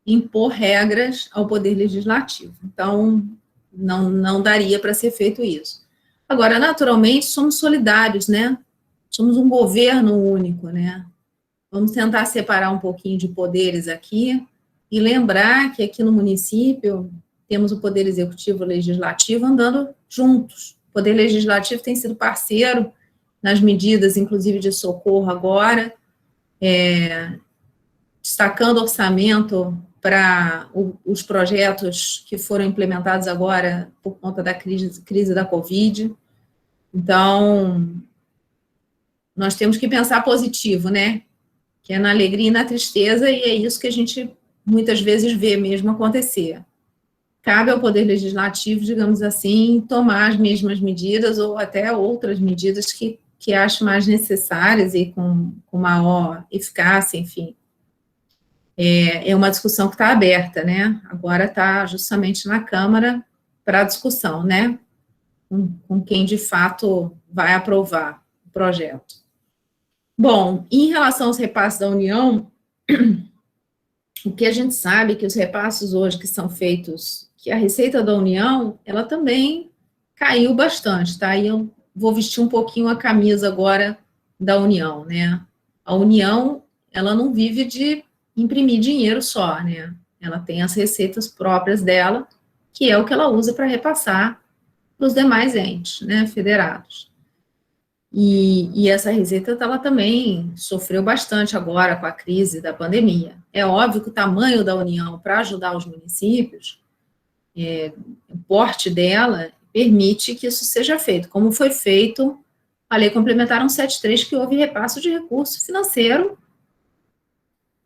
impor regras ao Poder Legislativo. Então, não daria para ser feito isso. Agora, naturalmente, somos solidários, né? Somos um governo único, né? Vamos tentar separar um pouquinho de poderes aqui e lembrar que aqui no município temos o Poder Executivo e o Legislativo andando juntos. O Poder Legislativo tem sido parceiro nas medidas, inclusive de socorro agora, destacando orçamento para os projetos que foram implementados agora por conta da crise da Covid. Então, nós temos que pensar positivo, né? Que é na alegria e na tristeza, e é isso que a gente muitas vezes vê mesmo acontecer. Cabe ao Poder Legislativo, digamos assim, tomar as mesmas medidas ou até outras medidas que ache mais necessárias e com maior eficácia, enfim. É uma discussão que está aberta, né? Agora está justamente na Câmara para discussão, né? Com quem, de fato, vai aprovar o projeto. Bom, em relação aos repasses da União, o que a gente sabe é que os repasses hoje que são feitos, que a receita da União, ela também caiu bastante, tá? E eu vou vestir um pouquinho a camisa agora da União, né? A União, ela não vive de imprimir dinheiro só, né? Ela tem as receitas próprias dela, que é o que ela usa para repassar para os demais entes, né, federados. E essa receita ela também sofreu bastante agora com a crise da pandemia. É óbvio que o tamanho da União para ajudar os municípios, o porte dela, permite que isso seja feito, como foi feito a Lei Complementar 173, que houve repasse de recurso financeiro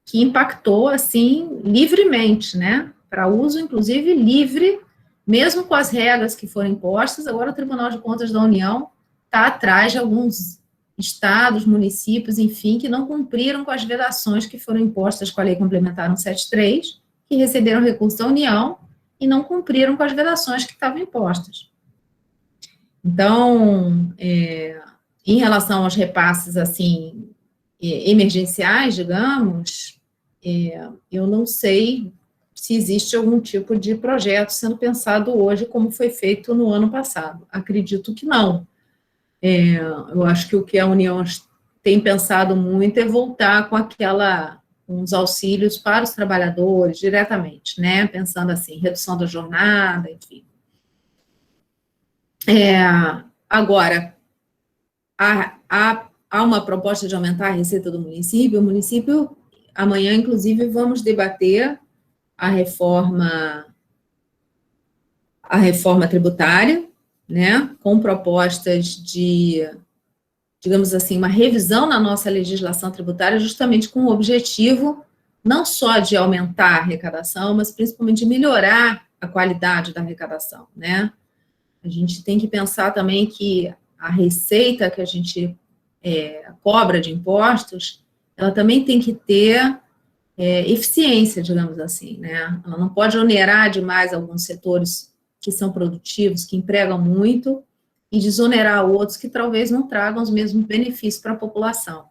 que impactou, assim, livremente, né? Para uso, inclusive, livre, mesmo com as regras que foram impostas. Agora o Tribunal de Contas da União está atrás de alguns estados, municípios, enfim, que não cumpriram com as vedações que foram impostas com a Lei Complementar 173, que receberam recurso da União e não cumpriram com as vedações que estavam impostas. Então, em relação aos repasses, assim, emergenciais, digamos, eu não sei se existe algum tipo de projeto sendo pensado hoje como foi feito no ano passado. Acredito que não. Eu acho que o que a União tem pensado muito é voltar com uns auxílios para os trabalhadores diretamente, né? Pensando assim, redução da jornada, enfim. Agora, há uma proposta de aumentar a receita do município. O município, amanhã, inclusive, vamos debater a reforma tributária, né, com propostas de, digamos assim, uma revisão na nossa legislação tributária, justamente com o objetivo não só de aumentar a arrecadação, mas principalmente de melhorar a qualidade da arrecadação, né? A gente tem que pensar também que a receita que a gente cobra de impostos, ela também tem que ter eficiência, digamos assim, né? Ela não pode onerar demais alguns setores que são produtivos, que empregam muito, e desonerar outros que talvez não tragam os mesmos benefícios para a população.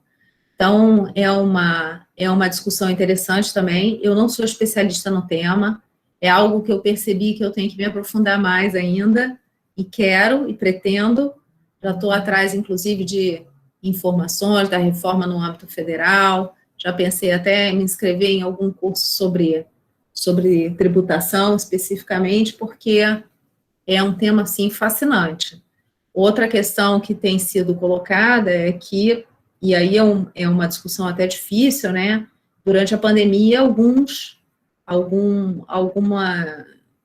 Então, é uma discussão interessante também. Eu não sou especialista no tema, é algo que eu percebi que eu tenho que me aprofundar mais ainda, e quero, e pretendo. Já estou atrás, inclusive, de informações da reforma no âmbito federal, já pensei até em me inscrever em algum curso sobre tributação, especificamente, porque é um tema, assim, fascinante. Outra questão que tem sido colocada é que, e aí é uma discussão até difícil, né? Durante a pandemia,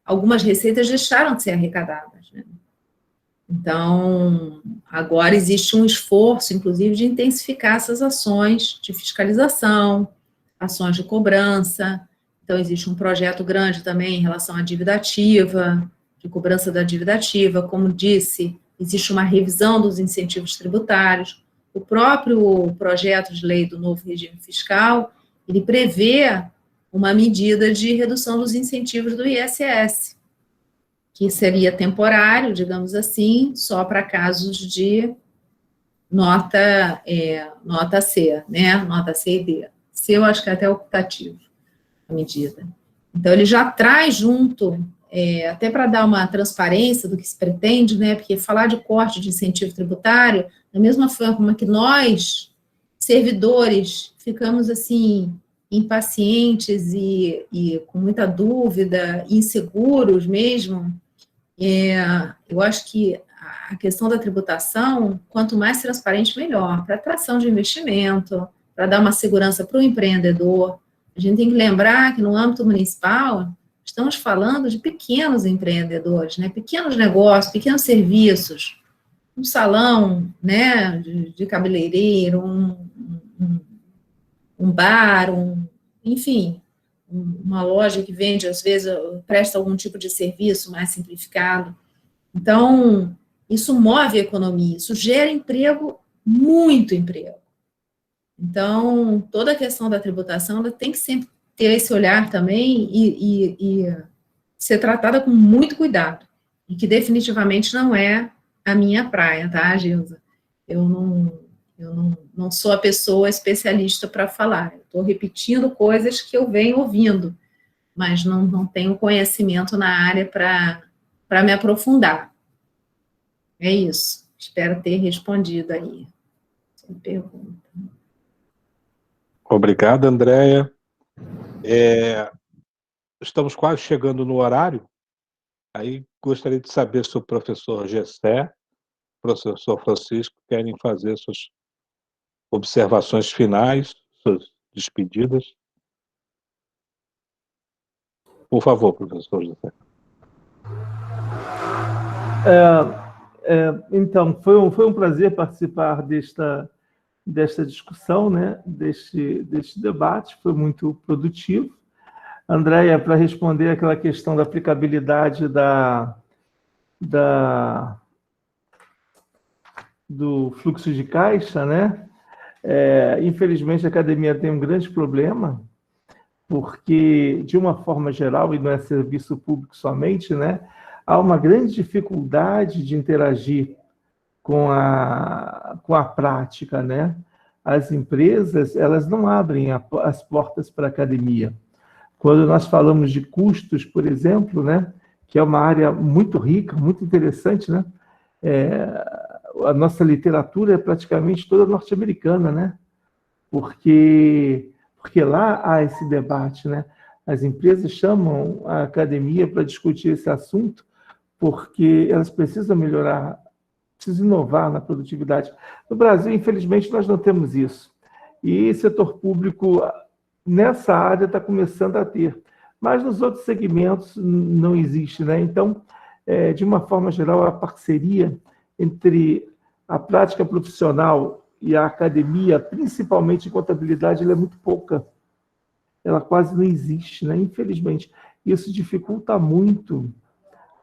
algumas receitas deixaram de ser arrecadadas, né? Então, agora existe um esforço, inclusive, de intensificar essas ações de fiscalização, ações de cobrança. Então, existe um projeto grande também em relação à dívida ativa, de cobrança da dívida ativa. Como disse, existe uma revisão dos incentivos tributários. O próprio projeto de lei do novo regime fiscal, ele prevê uma medida de redução dos incentivos do ISS, que seria temporário, digamos assim, só para casos de nota C, né? Nota C e D. C eu acho que é até optativo a medida. Então, ele já traz junto, até para dar uma transparência do que se pretende, né? Porque falar de corte de incentivo tributário, da mesma forma que nós, servidores, ficamos assim, impacientes e com muita dúvida, inseguros mesmo, eu acho que a questão da tributação, quanto mais transparente, melhor, para atração de investimento, para dar uma segurança para o empreendedor. A gente tem que lembrar que no âmbito municipal, estamos falando de pequenos empreendedores, né, pequenos negócios, pequenos serviços, um salão, né, de cabeleireiro, um bar, enfim, uma loja que vende, às vezes, presta algum tipo de serviço mais simplificado. Então, isso move a economia, isso gera emprego, muito emprego. Então, toda a questão da tributação, ela tem que sempre ter esse olhar também e ser tratada com muito cuidado, e que definitivamente não é a minha praia, tá, Gilza? Eu não sou a pessoa especialista para falar, eu estou repetindo coisas que eu venho ouvindo, mas não tenho conhecimento na área para me aprofundar. É isso, espero ter respondido aí a pergunta. Obrigado, Andréia. Estamos quase chegando no horário, aí gostaria de saber se o professor Gessé professor Francisco querem fazer suas observações finais, suas despedidas. Por favor, professor José. Então, foi um prazer participar desta discussão, né? deste debate, foi muito produtivo. Andréia, para responder aquela questão da aplicabilidade do fluxo de caixa, né? Infelizmente, a academia tem um grande problema, porque, de uma forma geral, e não é serviço público somente, né? Há uma grande dificuldade de interagir com a prática, né? As empresas, elas não abrem as portas para a academia. Quando nós falamos de custos, por exemplo, né? Que é uma área muito rica, muito interessante, né? A nossa literatura é praticamente toda norte-americana, né? Porque lá há esse debate, né? As empresas chamam a academia para discutir esse assunto porque elas precisam melhorar, precisam inovar na produtividade. No Brasil, infelizmente, nós não temos isso. E setor público, nessa área, está começando a ter. Mas nos outros segmentos não existe, né? Então, de uma forma geral, a parceria entre a prática profissional e a academia, principalmente em contabilidade, ela é muito pouca. Ela quase não existe, né? Infelizmente. Isso dificulta muito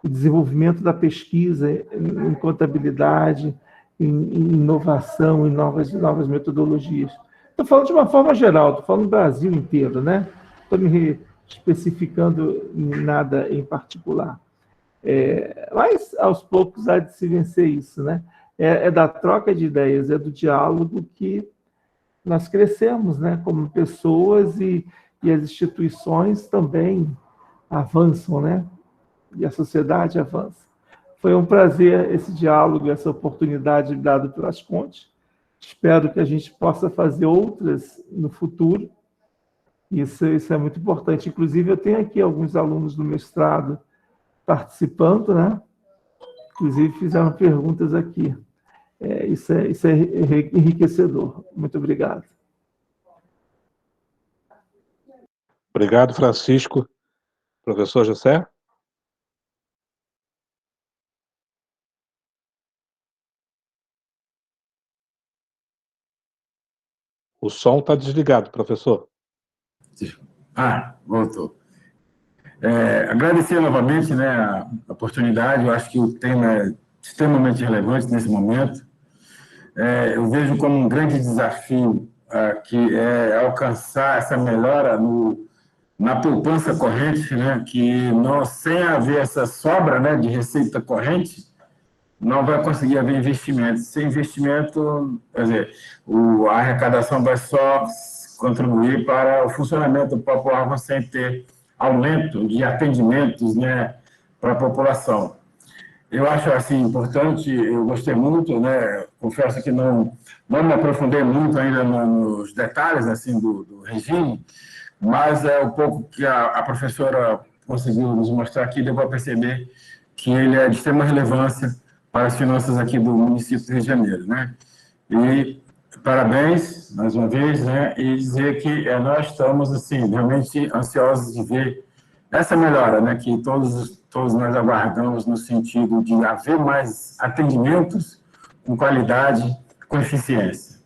o desenvolvimento da pesquisa em contabilidade, em inovação, em novas metodologias. Estou falando de uma forma geral, estou falando do Brasil inteiro, né? Estou me especificando em nada em particular. Mas, aos poucos, há de se vencer isso, né? É da troca de ideias, é do diálogo que nós crescemos, né? Como pessoas e as instituições também avançam, né? E a sociedade avança. Foi um prazer esse diálogo, essa oportunidade dada pelas Contes. Espero que a gente possa fazer outras no futuro. Isso é muito importante. Inclusive, eu tenho aqui alguns alunos do mestrado participando, né? Inclusive, fizeram perguntas aqui. Isso é enriquecedor. Muito obrigado. Obrigado, Francisco. Professor José? O som está desligado, professor. Voltou. Agradecer novamente, né, a oportunidade. Eu acho que o tema é extremamente relevante nesse momento. Eu vejo como um grande desafio que é alcançar essa melhora na poupança corrente, né, que sem haver essa sobra, né, de receita corrente, não vai conseguir haver investimento. Sem investimento, quer dizer, a arrecadação vai só contribuir para o funcionamento do próprio órgão sem ter aumento de atendimentos, né, para a população. Eu acho assim importante, eu gostei muito, né, confesso que não me aprofundei muito ainda nos detalhes assim do regime, mas um pouco que a professora conseguiu nos mostrar aqui, deu para perceber que ele é de extrema relevância para as finanças aqui do município do Rio de Janeiro, né? E parabéns, mais uma vez, né? E dizer que nós estamos, assim, realmente ansiosos de ver essa melhora, né? Que todos nós aguardamos no sentido de haver mais atendimentos com qualidade, com eficiência.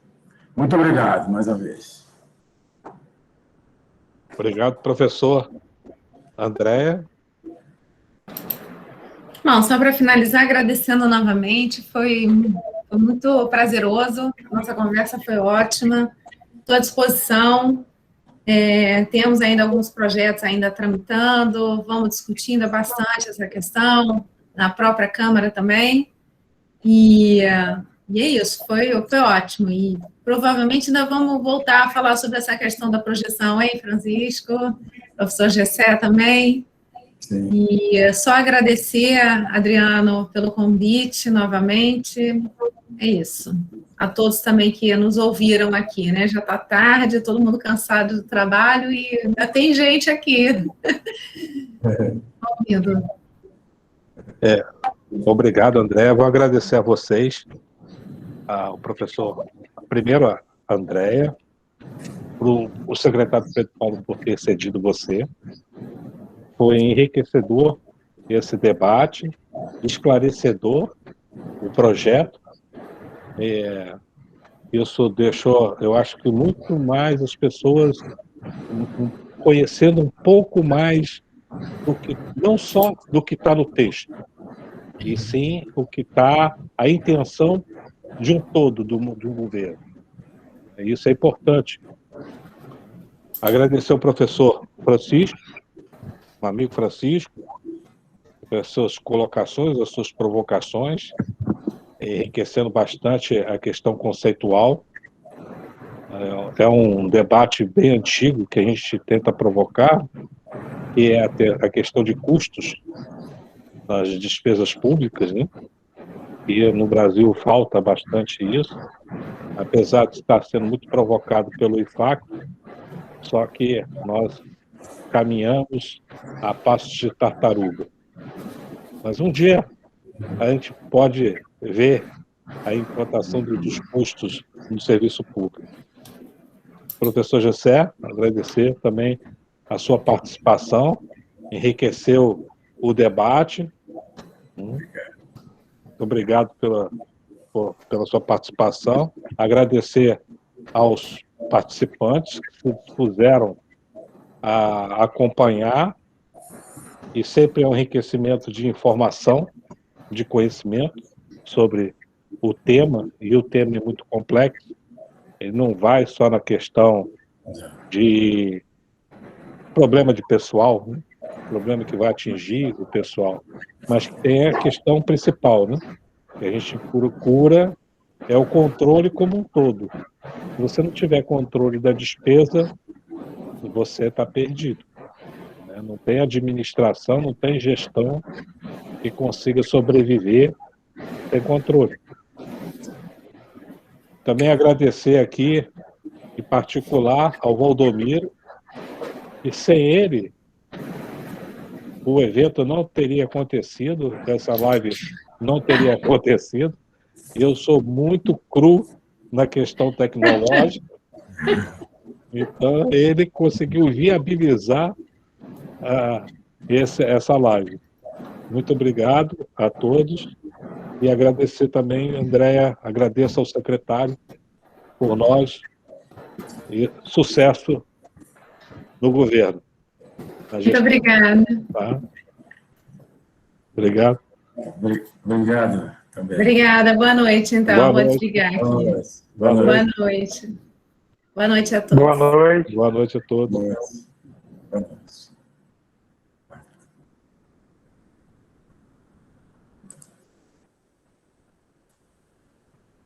Muito obrigado, mais uma vez. Obrigado, professor. Andréia? Bom, só para finalizar, agradecendo novamente, foi muito prazeroso, nossa conversa foi ótima, estou à disposição, temos ainda alguns projetos ainda tramitando, vamos discutindo bastante essa questão, na própria Câmara também, e é isso, foi ótimo, e provavelmente ainda vamos voltar a falar sobre essa questão da projeção, hein, Francisco, professor Gessé também. Sim. E só agradecer, Adriano, pelo convite novamente. É isso. A todos também que nos ouviram aqui, né? Já está tarde, todo mundo cansado do trabalho e ainda tem gente aqui. Ouvindo. Obrigado, André. Vou agradecer a vocês, ao professor, primeiro a Andréia, o secretário Pedro Paulo por ter cedido você. Foi enriquecedor esse debate, esclarecedor o projeto. Isso deixou, eu acho que muito mais as pessoas conhecendo um pouco mais do que, não só do que está no texto, e sim o que está, a intenção de um todo, de um governo. Isso é importante. Agradecer ao professor Francisco, o amigo Francisco, pelas suas colocações, as suas provocações, enriquecendo bastante a questão conceitual. É um debate bem antigo que a gente tenta provocar, que é a questão de custos das despesas públicas, né? E no Brasil falta bastante isso, apesar de estar sendo muito provocado pelo IFAC, só que nós caminhamos a passos de tartaruga. Mas um dia a gente pode ver a implantação dos custos no serviço público. Professor Gessé, agradecer também a sua participação, enriqueceu o debate. Muito obrigado pela sua participação. Agradecer aos participantes que se puseram a acompanhar, e sempre é um enriquecimento de informação, de conhecimento sobre o tema, e o tema é muito complexo. Ele não vai só na questão de problema de pessoal, né? Problema que vai atingir o pessoal, mas que tem a questão principal, né? Que a gente procura é o controle como um todo. Se você não tiver controle da despesa, você está perdido, né? Não tem administração, não tem gestão que consiga sobreviver sem controle. Também agradecer aqui, em particular, ao Valdomiro, e sem ele, o evento não teria acontecido, essa live não teria acontecido. Eu sou muito cru na questão tecnológica, então ele conseguiu viabilizar essa live. Muito obrigado a todos, e agradecer também, Andréia, agradeço ao secretário por e sucesso no governo. Muito obrigada. Tá? Obrigado. Obrigado também. Obrigada, boa noite, então. Boa Vou noite. desligar aqui. Boa noite. Boa noite. Boa noite a todos. Boa noite. Boa noite a todos. Boa noite.